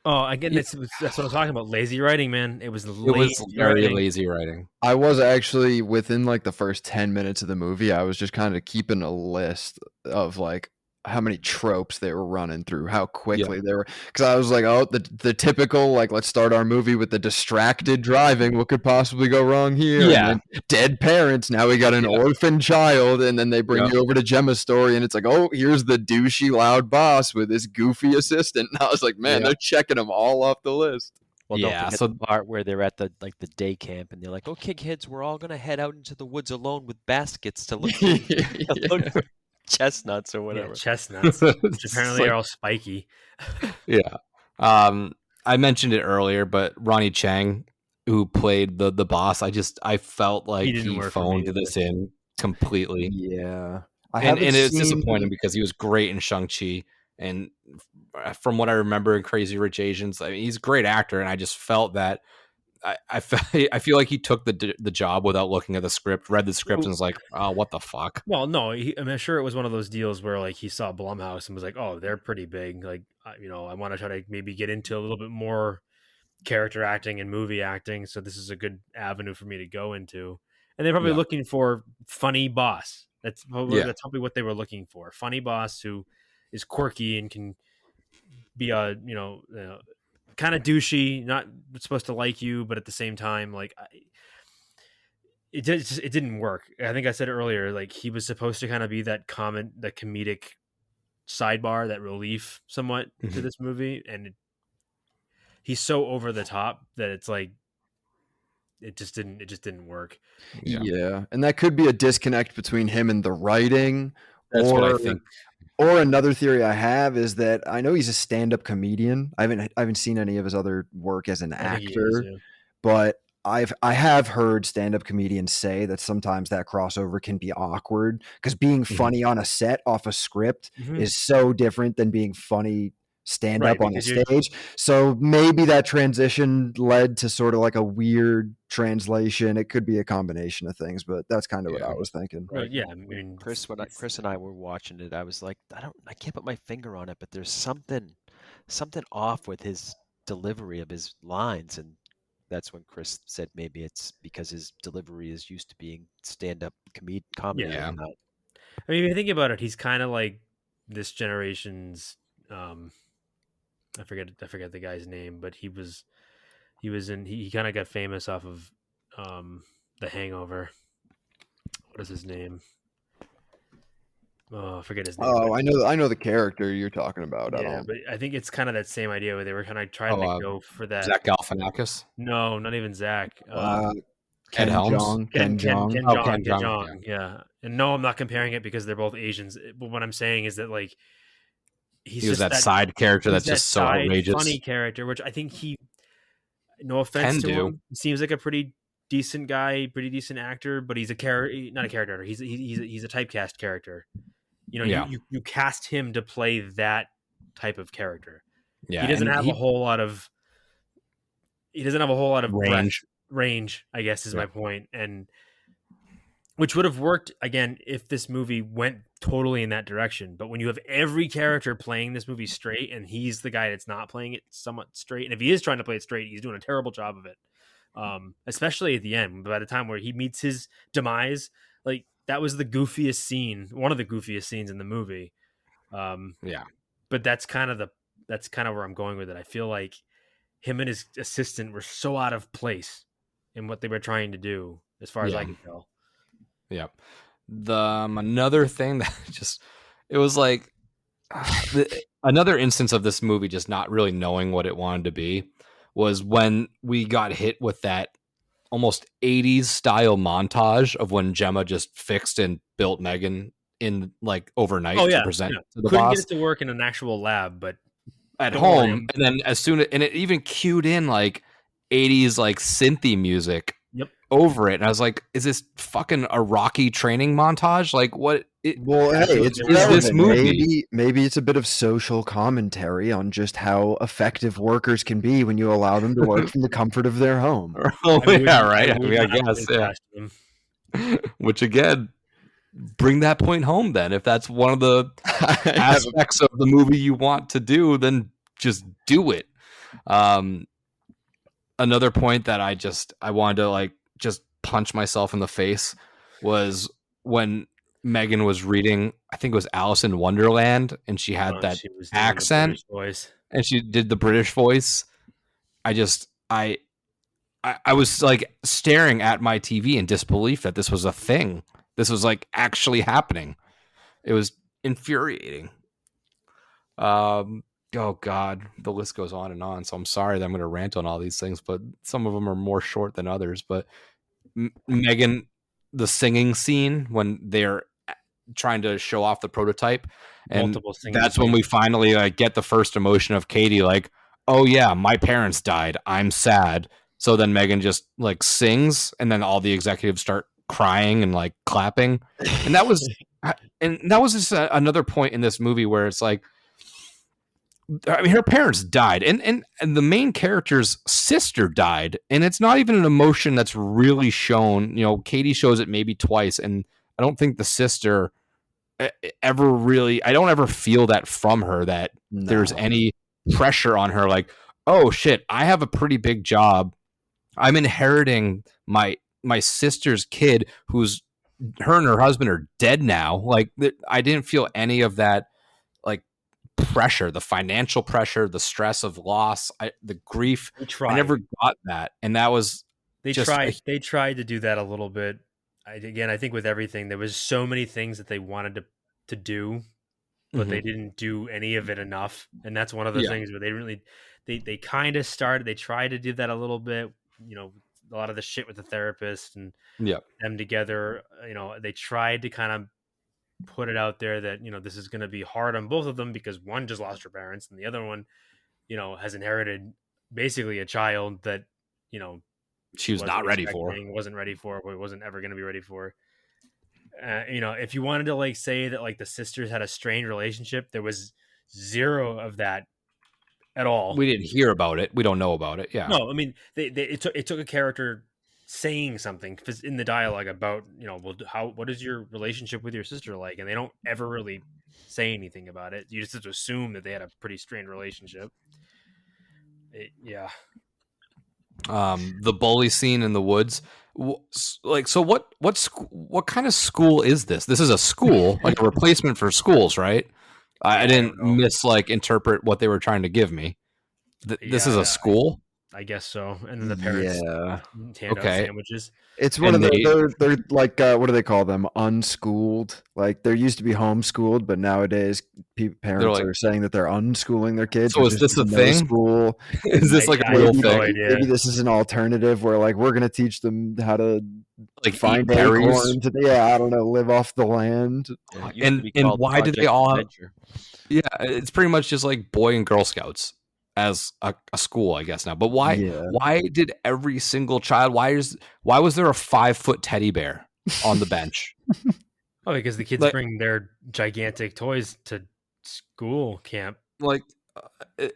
again, that's what I'm talking about. Lazy writing, man. It was very lazy writing. I was actually within like the first 10 minutes of the movie, I was just kind of keeping a list of like how many tropes they were running through, how quickly they were. Because I was like, oh, the typical like, let's start our movie with the distracted driving. What could possibly go wrong here? Yeah, and then dead parents. Now we got an orphan child, and then they bring you over to Gemma's story, and it's like, oh, here's the douchey loud boss with his goofy assistant. And I was like, man, they're checking them all off the list. Well, don't forget the part where they're at the day camp and they're like, okay, kids, we're all gonna head out into the woods alone with baskets to look for chestnuts or whatever. Yeah, chestnuts, which apparently are all spiky. I mentioned it earlier, but Ronnie Chang, who played the boss, I felt like he phoned this in completely. Yeah, and it's disappointing because he was great in Shang-Chi, and from what I remember in Crazy Rich Asians, I mean, he's a great actor, and I just felt that I feel like he took the job without looking at the script, read the script, and was like, "Oh, what the fuck?" Well, no, I'm sure it was one of those deals where like he saw Blumhouse and was like, "Oh, they're pretty big. Like, I want to try to maybe get into a little bit more character acting and movie acting. So this is a good avenue for me to go into." And they're probably looking for funny boss. That's probably what they were looking for. Funny boss who is quirky and can be a kind of douchey, not supposed to like you, but at the same time, like it didn't work. I think I said earlier, like he was supposed to kind of be the comedic sidebar, that relief somewhat to this movie, and he's so over the top that it's like it just didn't work. Yeah, and that could be a disconnect between him and the writing. That's what I think. Or another theory I have is that I know he's a stand-up comedian. I haven't seen any of his other work as an actor, but I have heard stand-up comedians say that sometimes that crossover can be awkward because being funny on a set off a script is so different than being funny stand up on a stage. So maybe that transition led to sort of like a weird translation. It could be a combination of things, but that's kind of what I was thinking. Right. Yeah, I mean, Chris and I were watching it, I was like, I can't put my finger on it, but there's something off with his delivery of his lines, and that's when Chris said maybe it's because his delivery is used to being stand-up comedy. Yeah. I mean, if you think about it, he's kind of like this generation's I forget the guy's name, but he kind of got famous off of The Hangover. What is his name? I forget his name. Oh, I know the character you're talking about. I Yeah, don't. but I think it's kind of that same idea where they were kind of trying to go for that. Zach Galifianakis, No, not even Zach. Ed Helms, Ken Jeong. Oh, Ken Jeong, Jeong, yeah. And no, I'm not comparing it because they're both Asians. But what I'm saying is that like he was just that side character that's that just so side outrageous. funny character, which I think he. No offense to him, he seems like a pretty decent guy, pretty decent actor, but he's a character, not a character. He's a typecast character. You know, you cast him to play that type of character. Yeah, he doesn't have a whole lot of. He doesn't have a whole lot of range, I guess, is my point, and which would have worked again if this movie went totally in that direction. But when you have every character playing this movie straight, and he's the guy that's not playing it somewhat straight, and if he is trying to play it straight, he's doing a terrible job of it. Especially at the end, by the time where he meets his demise, like that was the goofiest scene, one of the goofiest scenes in the movie. But that's kind of where I'm going with it. I feel like him and his assistant were so out of place in what they were trying to do, as far as I can tell. Yeah. Another thing that it was like another instance of this movie just not really knowing what it wanted to be was when we got hit with that almost 80s style montage of when Gemma just fixed and built Megan in like overnight to present to the Couldn't boss. get it to work in an actual lab, but at home, and then and it even cued in like 80s like synthy music over it, and I was like, is this fucking a Rocky training montage? Like what? Well, hey, it's this movie. Maybe it's a bit of social commentary on just how effective workers can be when you allow them to work from the comfort of their home. I guess. Which again, bring that point home then. If that's one of the aspects of the movie you want to do, then just do it. Another point that I wanted to like just punch myself in the face was when Megan was reading, I think it was Alice in Wonderland, and she had that accent and she did the British voice. I was like staring at my TV in disbelief that this was a thing. This was like actually happening. It was infuriating. Oh God, the list goes on and on. So I'm sorry that I'm going to rant on all these things, but some of them are more short than others. But Megan, the singing scene when they're trying to show off the prototype, and that's when we finally like get the first emotion of Katie, like, oh yeah, my parents died, I'm sad. So then Megan just like sings, and then all the executives start crying and like clapping, and that was just another point in this movie where it's like, I mean, her parents died, and the main character's sister died, and it's not even an emotion that's really shown. You know, Katie shows it maybe twice, and I don't think the sister ever really. I don't ever feel that from her that there's any pressure on her. Like, oh shit, I have a pretty big job. I'm inheriting my sister's kid, who's her and her husband are dead now. Like, I didn't feel any of that. Like, pressure, the financial pressure, the stress of loss, the grief. I never got that, and that was they tried to do that a little bit. I think with everything, there was so many things that they wanted to do, but they didn't do any of it enough, and that's one of the things where they kind of started. They tried to do that a little bit, you know, a lot of the shit with the therapist and them together. You know, they tried to kind of put it out there that, you know, this is going to be hard on both of them because one just lost her parents and the other one, you know, has inherited basically a child that, you know, she was not ready for, wasn't ready for, or wasn't ever going to be ready for. You know, if you wanted to like say that like the sisters had a strained relationship, there was zero of that at all. We didn't hear about it. We don't know about it. Yeah. No, I mean, it took a character saying something in the dialogue about, you know, well, what is your relationship with your sister like? And they don't ever really say anything about it. You just have to assume that they had a pretty strained relationship. The bully scene in the woods. Like, so what kind of school is this? This is a school, like a replacement for schools, right? I didn't interpret what they were trying to give me. This is a school. I guess so. And then the parents hand out Okay. sandwiches. It's one And of the they're like what do they call them? Unschooled. Like they're used to be homeschooled, but nowadays parents like- are saying that they're unschooling their kids. So which is this a no thing? School. Is this like a I real have no thing? idea. Maybe this is an alternative where like we're gonna teach them how to Like find eat berries? acorns. Yeah, I don't know, live off the land. Yeah, it used to be And called why do they Project all have- Adventure. Yeah, it's pretty much just like Boy and Girl Scouts as a school, I guess now. But why? Yeah. Why did every single child? Why was there a 5-foot teddy bear on the bench? Oh, because the kids Like- bring their gigantic toys to school camp Like,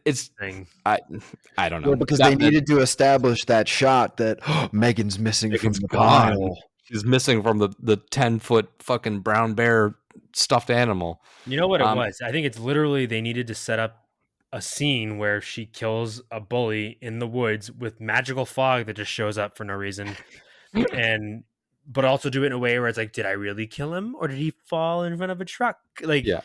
it's thing. I don't know. Well, because That- they that- needed to establish that shot that Megan's missing Megan's from the gone. pile. She's missing from the 10-foot fucking brown bear stuffed animal. You know what it Um, was? I think it's literally they needed to set up a scene where she kills a bully in the woods with magical fog that just shows up for no reason, but also do it in a way where it's like, did I really kill him or did he fall in front of a truck? Like, Yeah.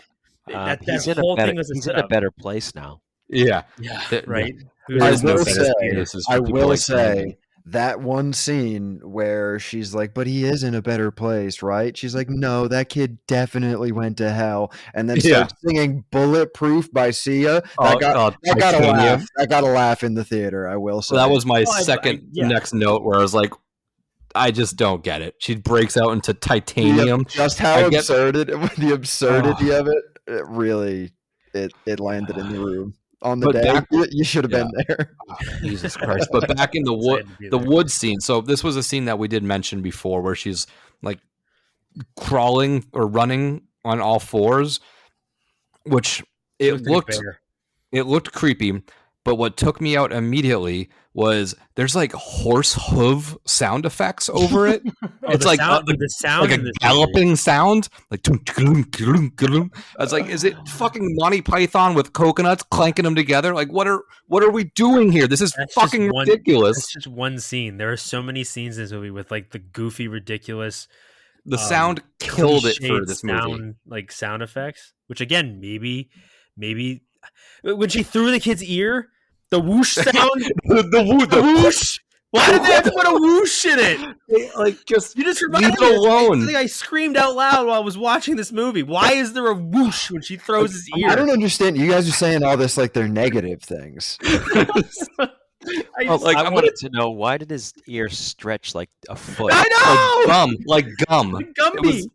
that He's in whole a better, thing was he's in setup. a better place now. Yeah. Yeah, That- right. There is no will better say- places for I people will like say Brandon. that one scene where she's like, but he is in a better place, right? She's like, no, that kid definitely went to hell. And then Yeah. starts singing Bulletproof by Sia. Oh, That got a Titanium. laugh. I got a laugh in the theater, I will say. So that was my Oh, second yeah. next note where I was like, I just don't get it. She breaks out into titanium. Just how I get- absurd the absurdity of it really it landed in the room. On the But day, back- you should have been there. Oh, Jesus Christ. But back in the wood Excited to be the there. wood scene. So this was a scene that we did mention before where she's like crawling or running on all fours, which Looks like a bear. it looked creepy, but what took me out immediately was there's like horse hoof sound effects over it. Oh, It's the like sound, a- the sound like in a this galloping sound, like tum, tum, tum, tum. I was like, is it fucking Monty Python with coconuts clanking them together? Like, what are we doing here? This is That's just fucking one- ridiculous. That's just one scene. There are so many scenes in this movie with like the goofy, ridiculous, The sound killed it for cliched this sound, movie. like sound effects. Which again, maybe when she threw the kid's ear, the whoosh sound, the whoosh. Why did they have to put a whoosh in it? like just You just leave reminded it me. alone. I think I screamed out loud while I was watching this movie. Why is there a whoosh when she throws his ear? I don't understand. You guys are saying all this like they're negative things. Like, I I'm wanted to know, why did his ear stretch like a foot? I know. like gum. Gumby. It was-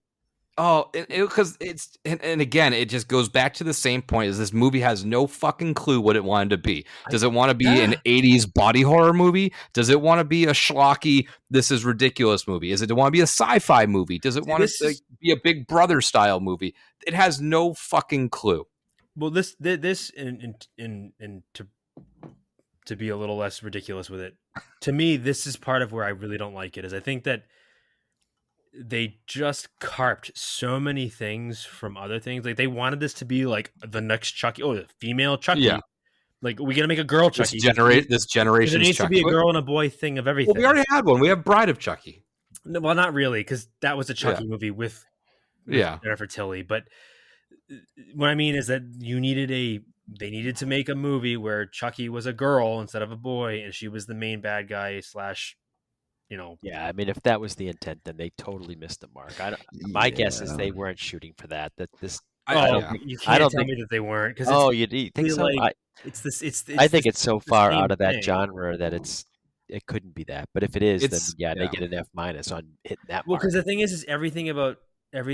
Oh, because it's and again, it just goes back to the same point: is this movie has no fucking clue what it wanted to be. Does it want to be an '80s body horror movie? Does it want to be a schlocky "this is ridiculous" movie? Is it want to be a sci-fi movie? Does it want to be a Big Brother style movie? It has no fucking clue. Well, this and to be a little less ridiculous with it, to me, this is part of where I really don't like it. Is I think that they just carped so many things from other things. Like they wanted this to be like the next Chucky. Oh, the female Chucky. Yeah. Like we gotta make a girl Chucky. This There generation's needs to Chucky. be a girl and a boy thing of everything. Well, we already had one. We have Bride of Chucky. No, well, not really, because that was a Chucky movie with Yeah. Jennifer Tilly. But what I mean is that they needed to make a movie where Chucky was a girl instead of a boy, and she was the main bad guy / Yeah, I mean, if that was the intent, then they totally missed the mark. My guess is they weren't shooting for that. That this. I don't think. You I can't don't tell think- me that they weren't. Because Oh, you think really so? like- it's this. I think it's so the far same out of that thing. genre that it couldn't be that. But if it is, then Yeah. they get an F- on hitting that Well, mark. because the thing is everything about at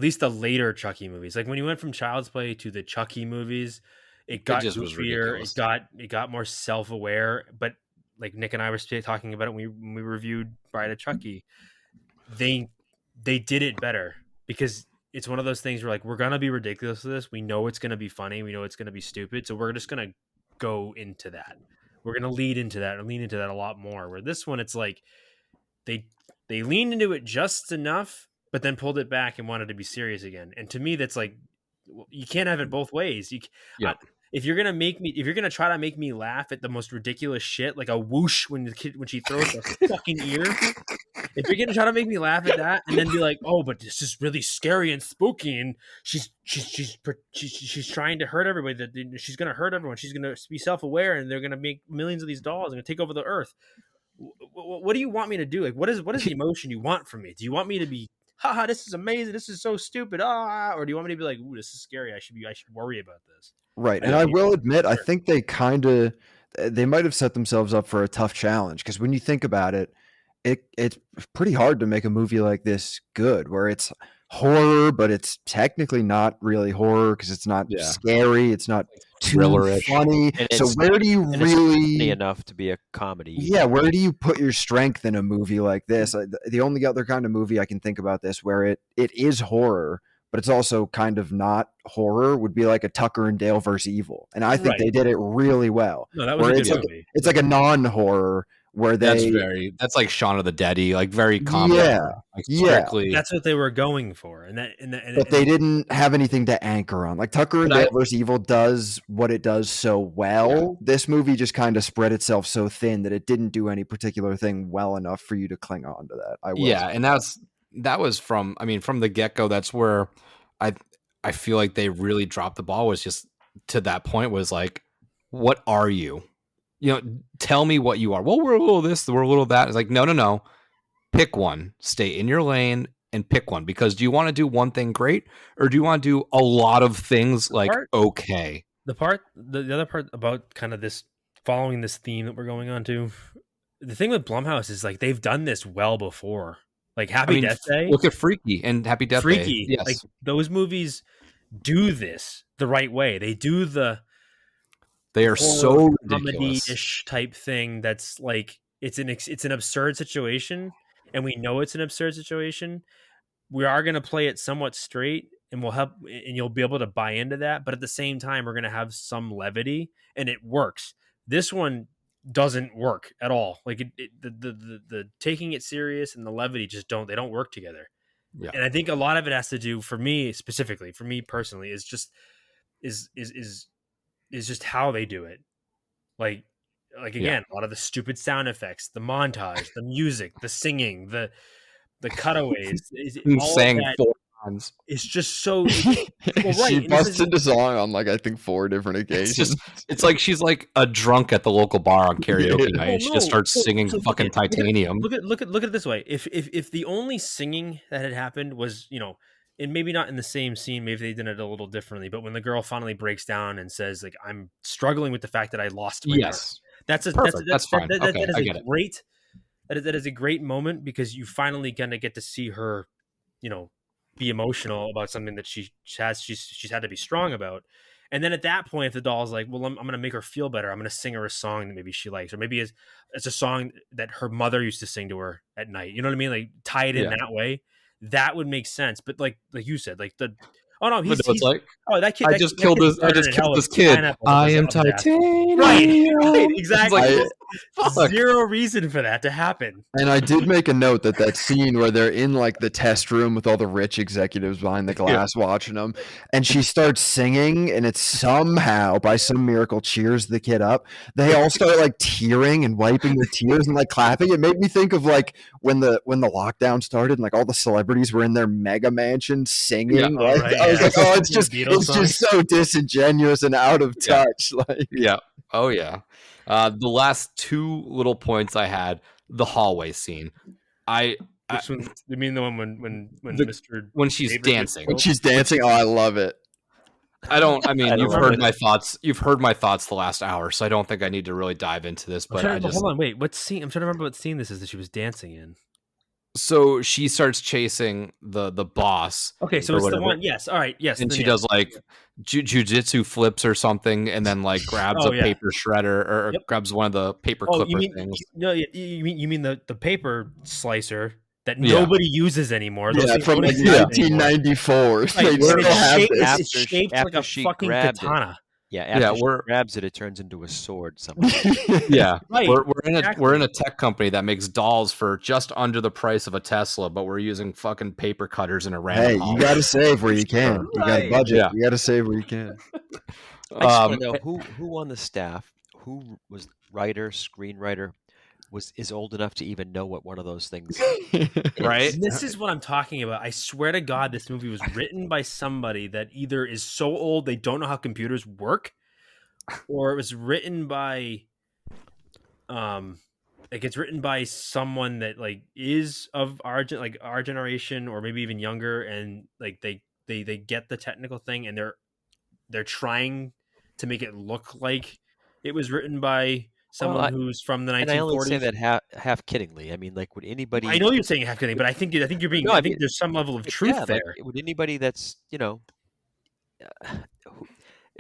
least the later Chucky movies. Like when you went from Child's Play to the Chucky movies, it got just was goofier. ridiculous. It got more self-aware. But like Nick and I were talking about it when we reviewed Bride of Chucky. They did it better because it's one of those things where like we're gonna be ridiculous with this. We know it's gonna be funny. We know it's gonna be stupid. So we're just gonna go into that. We're gonna lean into that a lot more. Where this one, it's like they leaned into it just enough, but then pulled it back and wanted to be serious again. And to me, that's like you can't have it both ways. Yeah. if you're gonna try to make me laugh at the most ridiculous shit, like a whoosh when she throws the fucking ear, if you're gonna try to make me laugh at that and then be like, oh, but this is really scary and spooky, and she's trying to hurt everybody, that she's gonna hurt everyone, she's gonna be self-aware, and they're gonna make millions of these dolls and gonna take over the earth. What do you want me to do? Like, what is the emotion you want from me? Do you want me to be, haha, this is amazing, this is so stupid, or do you want me to be like, ooh, this is scary, I should worry about this? Right. And I will admit, I think they might have set themselves up for a tough challenge, because when you think about it, it's pretty hard to make a movie like this good, where it's horror, but it's technically not really horror because it's not scary. It's not too funny. So where do you really enough to be a comedy? Yeah, where do you put your strength in a movie like this? The only other kind of movie I can think about this where it is horror, but it's also kind of not horror, would be like a Tucker and Dale versus Evil, and I think they did it really well. No, that was a good movie. It's like a non-horror where that's like Shaun of the Dead-y, like very comedy. Strictly. That's what they were going for, but they didn't have anything to anchor on. Like Tucker and Dale vs. Evil does what it does so well. Yeah. This movie just kind of spread itself so thin that it didn't do any particular thing well enough for you to cling on to that. And that was from the get-go. That's where I feel like they really dropped the ball, was just to that point was like, what are you? Tell me what you are. Well, we're a little this, we're a little that. It's like, no. Pick one. Stay in your lane and pick one. Because do you want to do one thing great, or do you want to do a lot of things okay? The other part about kind of this, following this theme that we're going on to, the thing with Blumhouse is like they've done this well before. Like Happy Death Day. Look at Freaky and Happy Death Day. Yes. Like those movies do this the right way. They do they are so comedy-ish type thing that's like it's an absurd situation, and we know it's an absurd situation. We are going to play it somewhat straight, and we'll help, and you'll be able to buy into that. But at the same time, we're going to have some levity, and it works. This one doesn't work at all. Like the taking it serious and the levity just don't work together. Yeah. And I think a lot of it has to do, for me personally, is just how they do it. Like again, a lot of the stupid sound effects, the montage, the music, the singing, the cutaways, all saying 4 times. It's just so she busts into song on I think 4 different occasions. It's like she's like a drunk at the local bar on karaoke night. She just starts singing fucking Titanium. Look at it this way. If the only singing that had happened was, and maybe not in the same scene, maybe they did it a little differently, but when the girl finally breaks down and says, like, I'm struggling with the fact that I lost my girl. That's fine. That is a great moment, because you finally gonna get to see her, be emotional about something that she's had to be strong about. And then at that point, if the doll's like, well, I'm going to make her feel better, I'm going to sing her a song that maybe she likes, or maybe it's a song that her mother used to sing to her at night. You know what I mean? Like, tie it in that way. That would make sense. But like you said, like that kid. I just killed this kid. I am Titanium. Right, exactly. Zero reason for that to happen. And I did make a note that scene where they're in the test room with all the rich executives behind the glass watching them, and she starts singing, and it somehow, by some miracle, cheers the kid up. They all start tearing and wiping their tears and clapping. It made me think of when the lockdown started, and all the celebrities were in their mega mansion singing. Yeah, right? I was like, oh, it's just so disingenuous and out of touch. Oh yeah. The last 2 little points I had, the hallway scene. Which one? You mean the one when she's dancing? When she's dancing, oh, I love it. You've heard my thoughts. You've heard my thoughts the last hour, so I don't think I need to really dive into this. But hold on, wait. What scene? I'm trying to remember what scene this is that she was dancing in. So she starts chasing the boss. Okay, so it's whatever. The one. Yes, all right, yes. And she does jujitsu flips or something, and then grabs a paper shredder or grabs one of the paper clipper things. No, you mean the paper slicer that nobody uses anymore. Those from 1994. It's shaped like a fucking katana. Yeah, after she grabs it turns into a sword somehow. Yeah, right. We're in a tech company that makes dolls for just under the price of a Tesla, but we're using fucking paper cutters in a random. Hey, you got to save where you can. You got a budget. Yeah. You got to save where you can. I just want to know who on the staff, who was writer, screenwriter, is old enough to even know what one of those things Right? is. This is what I'm talking about. I swear to God, this movie was written by somebody that either is so old they don't know how computers work, or it was written by, like it's written by someone that like is of our generation or maybe even younger, and like they get the technical thing and they're trying to make it look like it was written by someone who's from the 1940s. And I only say that half kiddingly. I mean, like, would anybody? I know you're saying half kidding, but I think you're being. No, I I think mean, there's some level of truth yeah, there. like, would anybody that's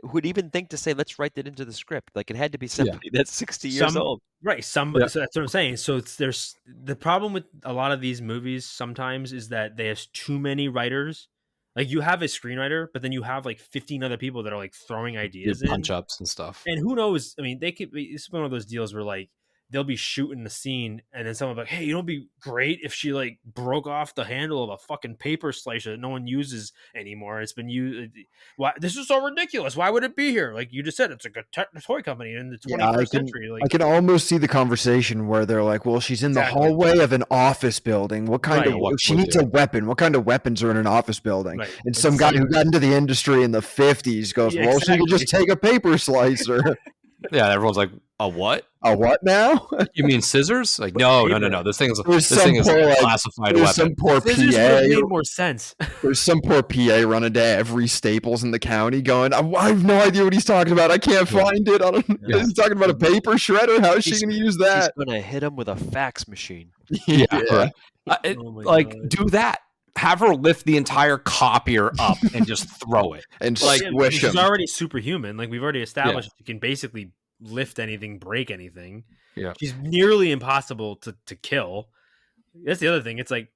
would even think to say, let's write that into the script? Like, it had to be somebody that's 60 years old, right? Somebody. So that's what I'm saying. So there's the problem with a lot of these movies sometimes is that they have too many writers. Like you have a screenwriter, but then you have like 15 other people that are like throwing ideas in. Punch ups and stuff. And who knows? I mean, they could be. It's one of those deals where like they'll be shooting the scene, and then someone will be like, "Hey, you know, it'd be great if she like broke off the handle of a fucking paper slicer that no one uses anymore. It's been used. Why this is so ridiculous? Why would it be here? Like you just said, it's like a toy company in the 21st century. Like I can almost see the conversation where they're like, "Well, she's in the hallway of an office building. What kind of? She needs a weapon. What kind of weapons are in an office building?" Right. And some guy who got into the industry in the 50s goes, "Well, she could just take a paper slicer." Yeah, everyone's like, "A what? A what now? You mean scissors?" Like, no. This thing is a classified weapon. Some poor scissors PA made more sense. There's some poor PA running to every Staples in the county, going, "I have no idea what he's talking about. I can't find it. I don't. Yeah. He's talking about a paper shredder. How is she going to use that? He's going to hit him with a fax machine." Yeah. Do that. Have her lift the entire copier up and just throw it and like squish him. She's already superhuman. Like we've already established, she can basically lift anything, break anything. Yeah, she's nearly impossible to kill. That's the other thing. It's like,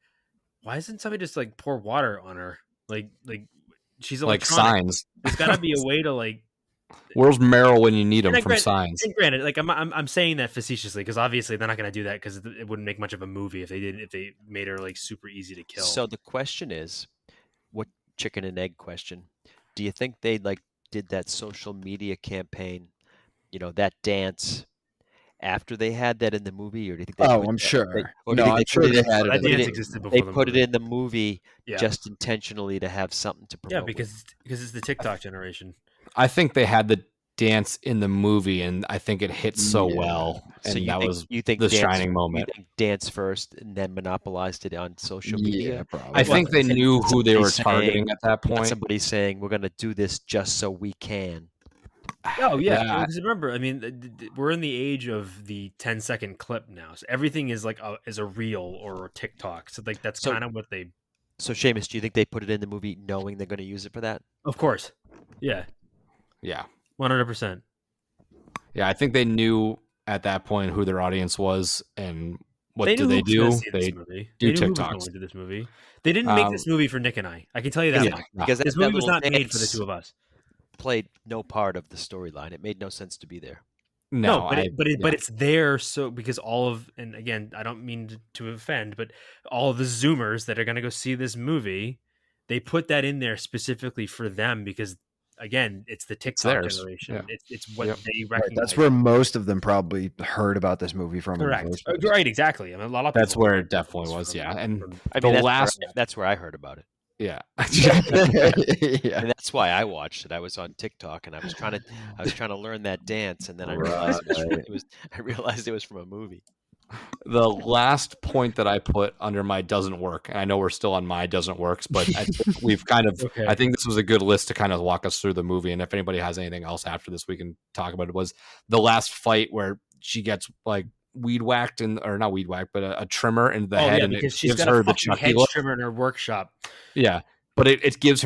why doesn't somebody just like pour water on her? Like she's like Signs. There's got to be a way to like. Where's Meryl when you need him from Signs? And granted, like I'm saying that facetiously because obviously they're not going to do that because it wouldn't make much of a movie if they made her like super easy to kill. So the question is, what chicken and egg question? Do you think they like did that social media campaign, that dance, after they had that in the movie, or do you think? I'm sure. I'm sure they had it. That dance existed before they put it in the movie just intentionally to have something to promote. Yeah, because it's the TikTok generation. I think they had the dance in the movie, and I think it hit so well, and so you think the shining moment. You think dance first, and then monopolized it on social media? Probably. I think they knew who they were targeting at that point. Somebody's saying, "We're going to do this just so we can." Oh yeah, because remember, I mean, we're in the age of the 10-second clip now, so everything is like a reel or a TikTok. So like that's kind of what they. So Seamus, do you think they put it in the movie knowing they're going to use it for that? Of course, yeah. Yeah, 100%. Yeah, I think they knew at that point who their audience was, and what they do they do? They do TikToks. Into this movie. They didn't make this movie for Nick and I. I can tell you that because this movie was not made for the two of us. Played no part of the storyline. It made no sense to be there. No, but it's there. So because and again, I don't mean to offend, but all of the Zoomers that are going to go see this movie, they put that in there specifically for them because. Again, it's the TikTok generation. Yeah. It's what they recognize. Right, that's where most of them probably heard about this movie from. Correct. Right, exactly. I mean, a lot of that's where it definitely was. Yeah, and that's where I heard about it. Yeah, and that's why I watched it. I was on TikTok and I was trying to learn that dance, and then I realized it was from a movie. The last point that I put under my doesn't work, and I know we're still on my doesn't works, but we've kind of, I think this was a good list to kind of walk us through the movie. And if anybody has anything else after this, we can talk about it. Was the last fight where she gets like weed whacked or not weed whacked, but a trimmer in the head, and it gives her the Chucky look. Trimmer in her workshop. Yeah, but it gives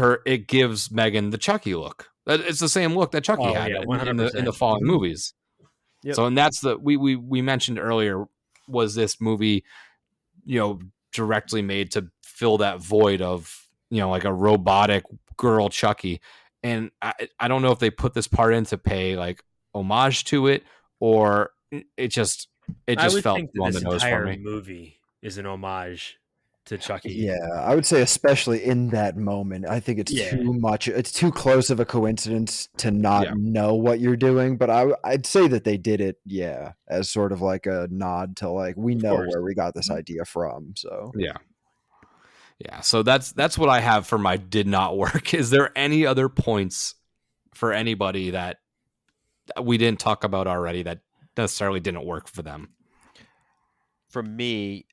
Megan the Chucky look. It's the same look that Chucky had in the following movies. Yep. So, and that's we mentioned earlier. Was this movie, directly made to fill that void of, like a robotic girl Chucky? And I don't know if they put this part in to pay like homage to it, or it just felt on the nose for me. Movie is an homage to Chucky. Yeah, I would say especially in that moment. I think it's too much. It's too close of a coincidence to not know what you're doing. But I'd say that they did it, as sort of like a nod to like we know where we got this idea from. So yeah. So that's what I have for my did not work. Is there any other points for anybody that we didn't talk about already that necessarily didn't work for them? For me,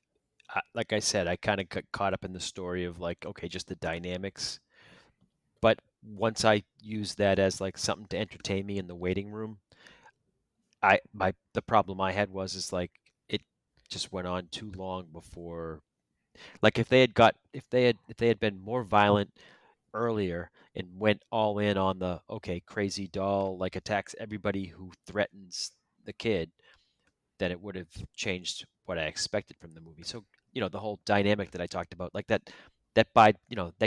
like I said, I kind of got caught up in the story of like, okay, just the dynamics. But once I used that as like something to entertain me in the waiting room, the problem I had is like it just went on too long before. Like if they had been more violent earlier and went all in on the crazy doll like attacks everybody who threatens the kid, then it would have changed what I expected from the movie. So, the whole dynamic that I talked about, like that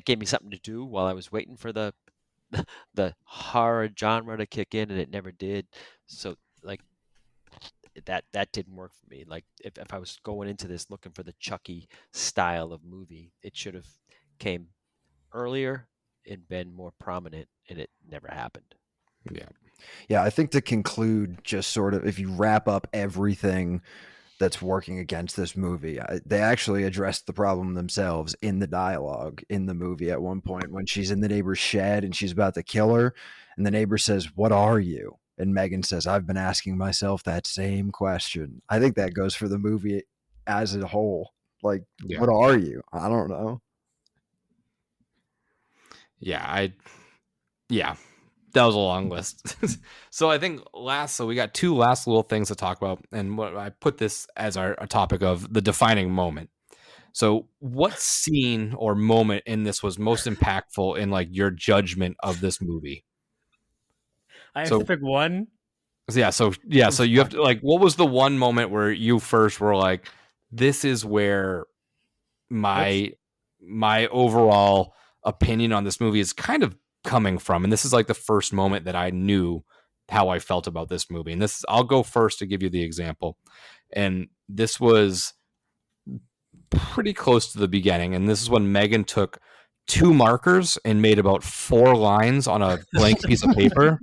gave me something to do while I was waiting for the horror genre to kick in, and it never did. So like that didn't work for me. Like if I was going into this looking for the Chucky style of movie, it should have came earlier and been more prominent, and it never happened. Yeah, I think to conclude, just sort of if you wrap up everything that's working against this movie, they actually addressed the problem themselves in the dialogue in the movie at one point when she's in the neighbor's shed and she's about to kill her, and the neighbor says, "What are you?" And Megan says, "I've been asking myself that same question." I think that goes for the movie as a whole. Like, what are you? I don't know. That was a long list. So I think we got two last little things to talk about. And what I put this as our topic of the defining moment. So what scene or moment in this was most impactful in like your judgment of this movie? I have to pick one. So you have to like, what was the one moment where you first were like, this is where my overall opinion on this movie is kind of coming from, and this is like the first moment that I knew how I felt about this movie. And I'll go first to give you the example. And this was pretty close to the beginning, and this is when Megan took 2 markers and made about 4 lines on a blank piece of paper,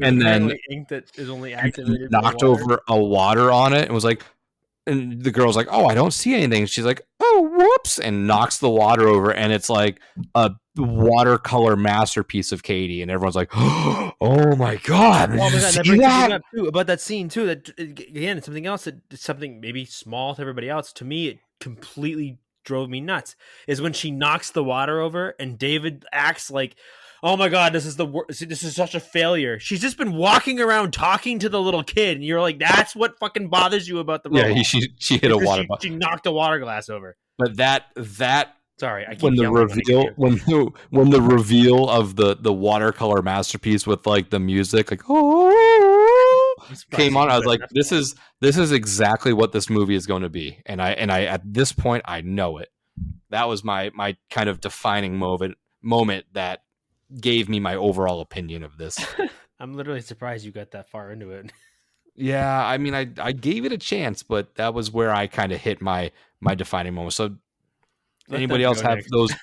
and then ink that is only activated knocked over a water on it and was like, and the girl's like, "Oh, I don't see anything." She's like, "Oh, whoops," and knocks the water over, and it's like a watercolor masterpiece of Katie, and everyone's like, "Oh my god!" About that scene too. That again, it's something else. It's something maybe small to everybody else. To me, it completely drove me nuts. Is when she knocks the water over, and David acts like, "Oh my god, this is this is such a failure." She's just been walking around talking to the little kid, and you're like, "That's what fucking bothers you about the robot." Yeah, she hit a water bottle. She knocked a water glass over. But that sorry, I keep when the reveal of the watercolor masterpiece with like the music, like came on, I was like, this is exactly what this movie is going to be, and I at this point I know it. That was my kind of defining moment that gave me my overall opinion of this. I'm literally surprised you got that far into it. Yeah, I mean, I gave it a chance, but that was where I kind of hit my defining moment. So anybody else have those?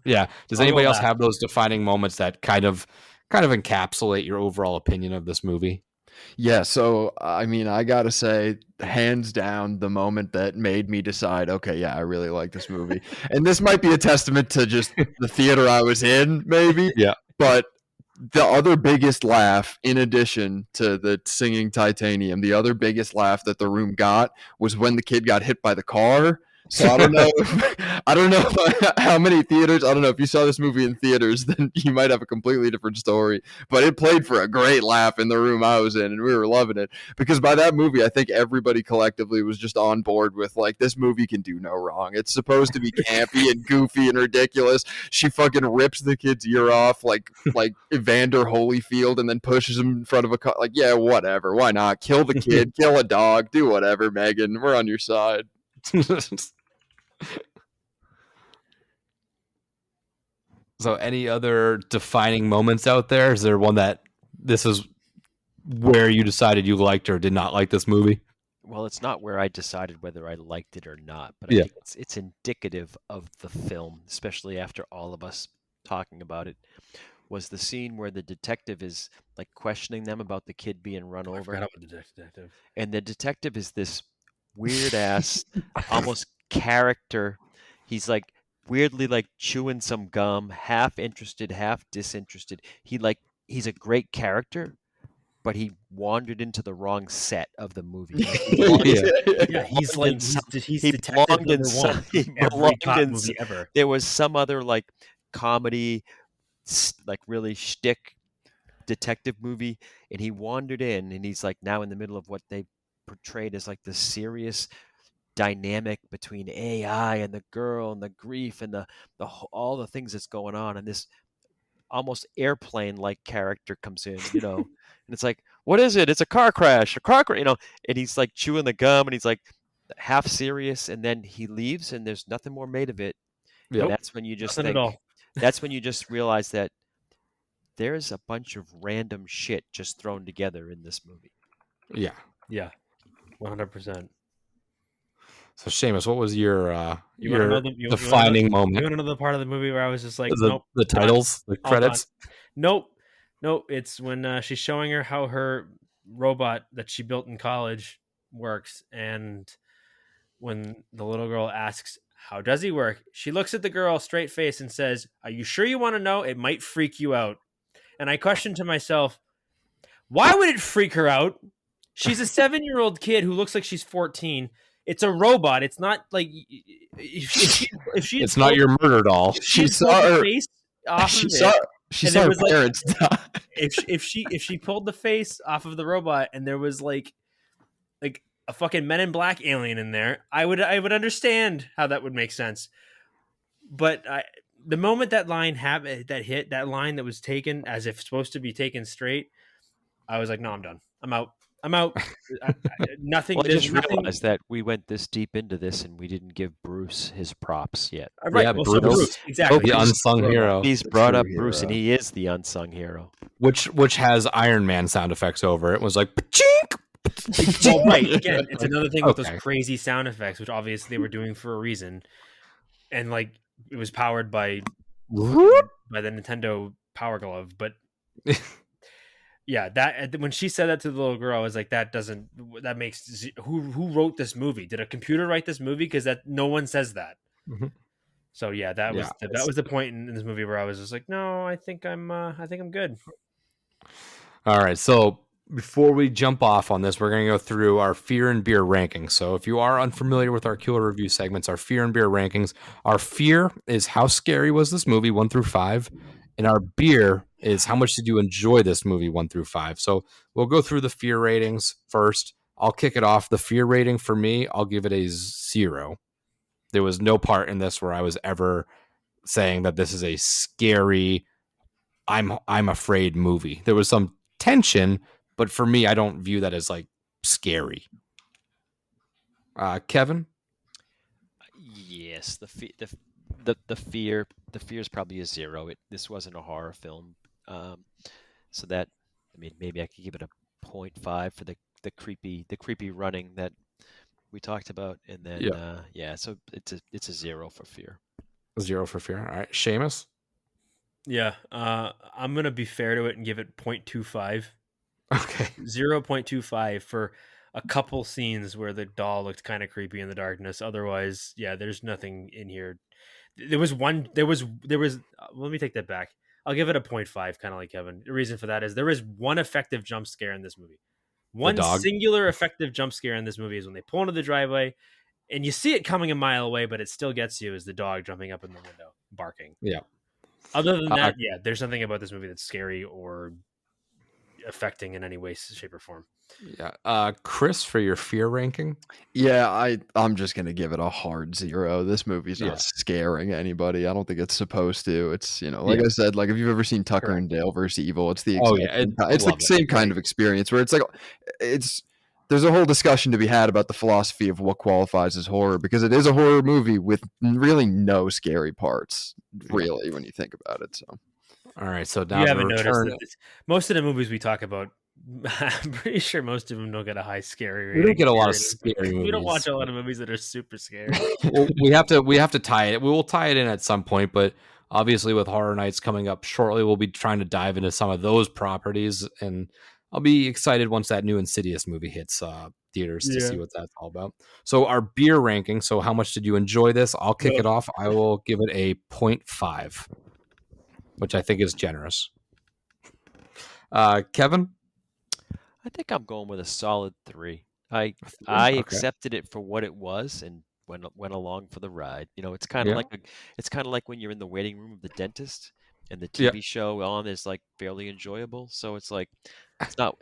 Yeah. Does anybody else have those defining moments that kind of encapsulate your overall opinion of this movie? Yeah, so I mean, I gotta say, hands down, the moment that made me decide, okay, yeah, I really like this movie. And this might be a testament to just the theater I was in, maybe. Yeah. But the other biggest laugh, in addition to the singing Titanium, the other biggest laugh that the room got was when the kid got hit by the car. So I don't know how many theaters. I don't know if you saw this movie in theaters, then you might have a completely different story. But it played for a great laugh in the room I was in, and we were loving it. Because by that movie, I think everybody collectively was just on board with like, this movie can do no wrong. It's supposed to be campy and goofy and ridiculous. She fucking rips the kid's ear off like Evander Holyfield, and then pushes him in front of a car. Like, yeah, whatever. Why not? Kill the kid, kill a dog, do whatever, Megan. We're on your side. So any other defining moments out there? Is there one that this is where you decided you liked or did not like this movie? well, it's not where I decided whether I liked it or not, but I Yeah. think it's indicative of the film, especially after all of us talking about it, was the scene where the detective is like questioning them about the kid being run I over. forgot about the detective. And the detective is this weird ass, almost character. He's like weirdly like chewing some gum, half interested, half disinterested. He's a great character, but he wandered into the wrong set of the movie. Like, he Yeah, he's belonged in like some- he's he detective belonged in number some- one. he Every belonged cop in movie ever. There was some other like comedy, like really shtick detective movie, and he wandered in, and he's like now in the middle of what they portrayed as like the serious dynamic between AI and the girl and the grief and all the things that's going on, and this almost airplane like character comes in, and it's like, what is it? It's a car crash, and he's like chewing the gum, and he's like half serious, and then he leaves, and there's nothing more made of it. Yep. And that's when you just Nothing at all. that's when you just realize that there's a bunch of random shit just thrown together in this movie. Yeah. Yeah, 100%. So Seamus, what was your You wanna know your the- you- you wanna know- defining You moment? want to know the part of the movie where I was just like, The, nope, the done. titles, the All done. credits. Nope. It's when she's showing her how her robot that she built in college works, and when the little girl asks, "How does he work?" she looks at the girl straight face and says, "Are you sure you want to know? It might freak you out." And I questioned to myself, why would it freak her out? She's a 7-year-old kid who looks like she's 14. It's a robot. It's not like if she It's not your murder doll. she saw her face off She of saw. it, She and saw there her was, like- parents die. if she pulled the face off of the robot and there was like a fucking Men in Black alien in there, I would understand how that would make sense. But the moment that line that line that was taken as if supposed to be taken straight, I was like, no, I'm done. I'm out. Nothing. Well, I There's just nothing. realized that we went this deep into this and we didn't give Bruce his props yet. Right. Yeah, Well, so Bruce. Bruce, exactly. The unsung hero, He's brought true up Bruce, and hero. he is the unsung hero. which has Iron Man sound effects over it. It was like, "Pachink!" Well, right. Again, it's another thing with Okay. those crazy sound effects, which obviously they were doing for a reason, and like it was powered by the Nintendo Power Glove. But yeah, that when she said that to the little girl, I was like, that makes who wrote this movie? Did a computer write this movie? Because that no one says that. Mhm. So yeah, that was the point in this movie where I was just like, no, I think I'm good. All right, so before we jump off on this, we're going to go through our fear and beer rankings. So if you are unfamiliar with our killer review segments, our fear and beer rankings, our fear is how scary was this movie 1 through 5, and our beer is how much did you enjoy this movie 1 through 5. So we'll go through the fear ratings first. I'll kick it off. The fear rating for me, I'll give it a 0. There was no part in this where I was ever saying that this is a scary, I'm afraid movie. There was some tension, but for me, I don't view that as like scary. Kevin? Yes, the fear is probably a 0. This wasn't a horror film, so that, I mean, maybe I could give it a 0.5 for the creepy running that we talked about, and then so it's a 0 for fear. 0 for fear. All right, Seamus? Yeah, I'm gonna be fair to it and give it 0.25. Okay. 0.25 for a couple scenes where the doll looked kind of creepy in the darkness. Otherwise, yeah, there's nothing in here. There was let me take that back. I'll give it a 0.5, kind of like Kevin. The reason for that is there is one effective jump scare in this movie. One dog? singular effective jump scare in this movie is when they pull into the driveway and you see it coming a mile away, but it still gets you, is the dog jumping up in the window, barking. Yeah. Other than that, yeah, there's nothing about this movie that's scary or affecting in any way, shape, or form. Yeah. Chris, for your fear ranking? Yeah, I'm just gonna give it a hard 0. This movie's not scaring anybody. I don't think it's supposed to. It's, like I said, like if you've ever seen Tucker and Dale versus Evil, it's the it's the same kind of experience where it's like there's a whole discussion to be had about the philosophy of what qualifies as horror, because it is a horror movie with really no scary parts, really, when you think about it. So all right, so You now haven't noticed that most of the movies we talk about I'm pretty sure most of them don't get a high scary We rating. don't get a lot of scary We don't watch movies. a lot of movies that are super scary. Well, we have to tie it. We will tie it in at some point, but obviously with Horror Nights coming up shortly, we'll be trying to dive into some of those properties, and I'll be excited once that new Insidious movie hits theaters to see what that's all about. So our beer ranking. So how much did you enjoy this? I'll kick it off. I will give it a 0.5, which I think is generous. Kevin? I think I'm going with a solid 3. I Okay. accepted it for what it was and went along for the ride. You know, it's kind of like when you're in the waiting room of the dentist and the TV show on is like fairly enjoyable. So it's like it's not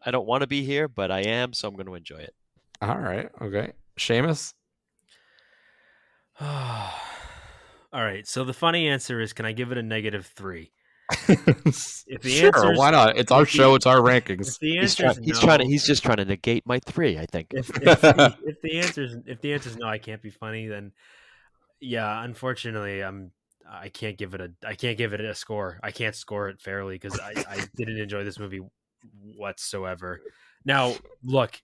I don't want to be here, but I am, so I'm going to enjoy it. All right. Okay. Seamus? All right. So the funny answer is, can I give it a -3? If the Sure, why not? It's our show. It's our rankings. If the answer is He's just trying to negate my 3, I think. if the answer is no, I can't be funny, then yeah, unfortunately, I can't give it a score. I can't score it fairly because I didn't enjoy this movie whatsoever. Now, look,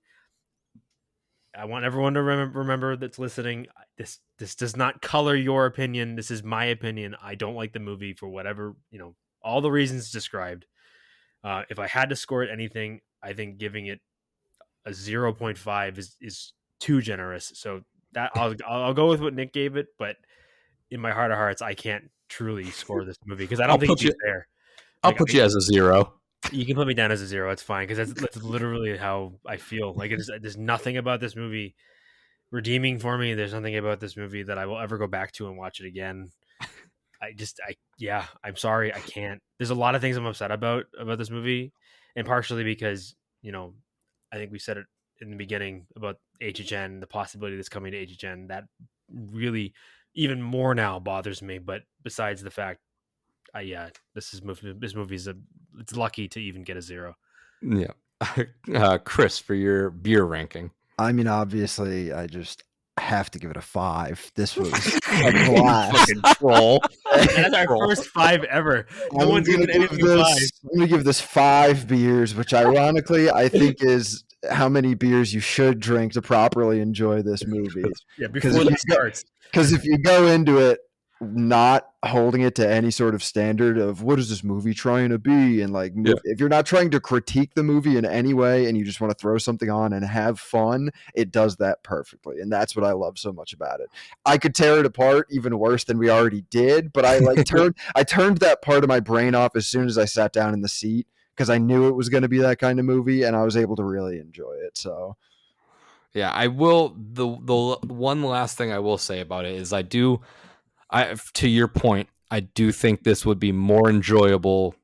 I want everyone to remember that's listening. This does not color your opinion. This is my opinion. I don't like the movie for whatever, all the reasons described. If I had to score it anything, I think giving it a 0.5 is too generous. So that I'll go with what Nick gave it, but in my heart of hearts, I can't truly score this movie because I don't think it's fair. I'll put you as a 0. You can put me down as a 0. It's fine because that's literally how I feel. Like there's nothing about this movie redeeming for me. There's nothing about this movie that I will ever go back to and watch it again. I'm sorry, I can't. There's a lot of things I'm upset about this movie, and partially because I think we said it in the beginning about HHN, the possibility that's coming to HHN. That really even more now bothers me. But besides the fact, this movie's it's lucky to even get a 0. Yeah, Chris, for your beer ranking. I mean, obviously, I just have to give it a 5. This was a blast. Fucking troll. That's our first 5 ever. No one's given anything 5. I'm going to give this 5 beers, which ironically I think is how many beers you should drink to properly enjoy this movie. Yeah, before it starts. Because if you go into it not holding it to any sort of standard of what is this movie trying to be, and if you're not trying to critique the movie in any way and you just want to throw something on and have fun, it does that perfectly, and that's what I love so much about it. I could tear it apart even worse than we already did, but I turned that part of my brain off as soon as I sat down in the seat because I knew it was going to be that kind of movie, and I was able to really enjoy it. So yeah, I will. The one last thing I will say about it is to your point, I do think this would be more enjoyable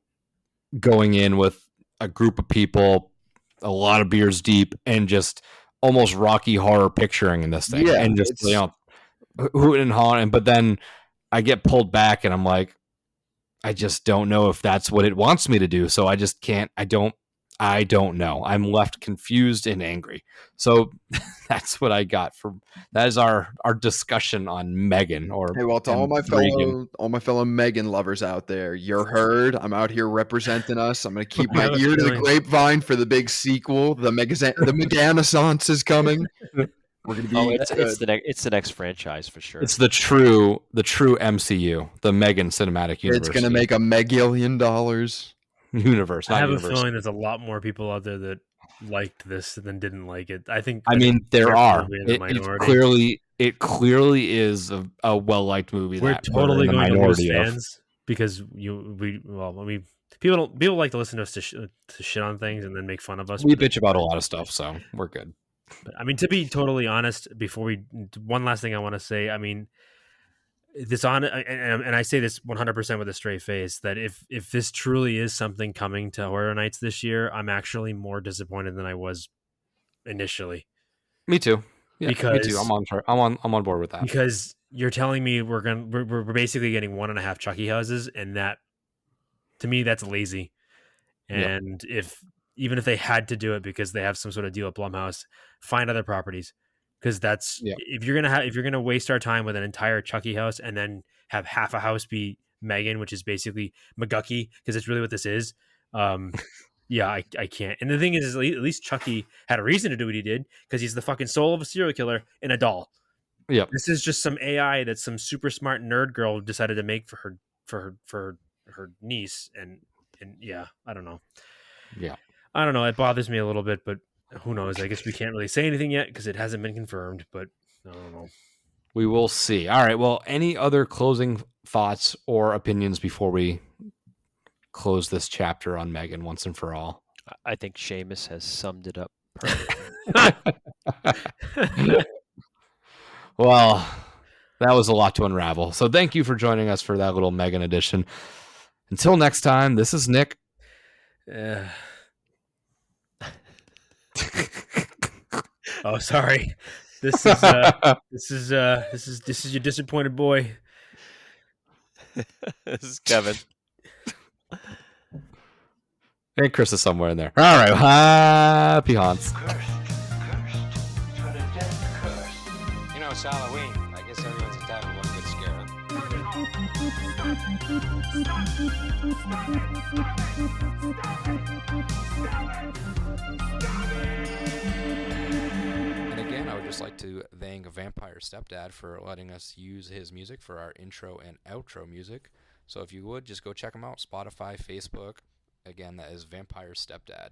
going in with a group of people, a lot of beers deep, and just almost Rocky Horror picturing in this thing. And just, hooting and hawing. But then I get pulled back and I'm like, I just don't know if that's what it wants me to do. So I just can't, I don't know. I'm left confused and angry. So that's what I got that is our discussion on M3gan. Hey, well, to all my fellow M3gan lovers out there, you're heard. I'm out here representing us. I'm going to keep my ear to the grapevine for the big sequel. The M3gan-assance is coming. We're going to be. It's the next franchise for sure. It's the true MCU, the M3gan Cinematic Universe. It's going to make $1 million. Universe. I have a feeling there's a lot more people out there that liked this than didn't like it. There are. It clearly is a well-liked movie. We're totally going to lose fans because people like to listen to us to shit on things and then make fun of us. We bitch about a lot of stuff, so we're good. But, to be totally honest, one last thing I want to say. And I say this 100% with a straight face, that if this truly is something coming to Horror Nights this year, I'm actually more disappointed than I was initially. Me too. Yeah, me too. I'm on board with that. Because you're telling me we're basically getting 1.5 Chucky houses, and that, to me, that's lazy. And even if they had to do it because they have some sort of deal at Blumhouse, find other properties. Because that's if you're gonna waste our time with an entire Chucky house and then have half a house be M3gan, which is basically McGucky, because it's really what this is. Yeah, I can't. And the thing is at least Chucky had a reason to do what he did because he's the fucking soul of a serial killer in a doll. Yep. This is just some AI that some super smart nerd girl decided to make for her niece, and yeah, I don't know. Yeah. I don't know. It bothers me a little bit, but who knows? I guess we can't really say anything yet because it hasn't been confirmed. But I don't know. We will see. All right. Well, any other closing thoughts or opinions before we close this chapter on M3gan once and for all? I think Seamus has summed it up perfectly. Well, that was a lot to unravel. So thank you for joining us for that little M3gan edition. Until next time, this is Nick. Oh, sorry. This is your disappointed boy. This is Kevin. And Chris is somewhere in there. All right. Happy haunts. Cursed. It's got a death curse. You know, it's Halloween. I guess everyone's entitled to one good scare. And again, I would just like to thank Vampire Stepdad for letting us use his music for our intro and outro music. So if you would, just go check him out. Spotify, Facebook. Again, that is Vampire Stepdad.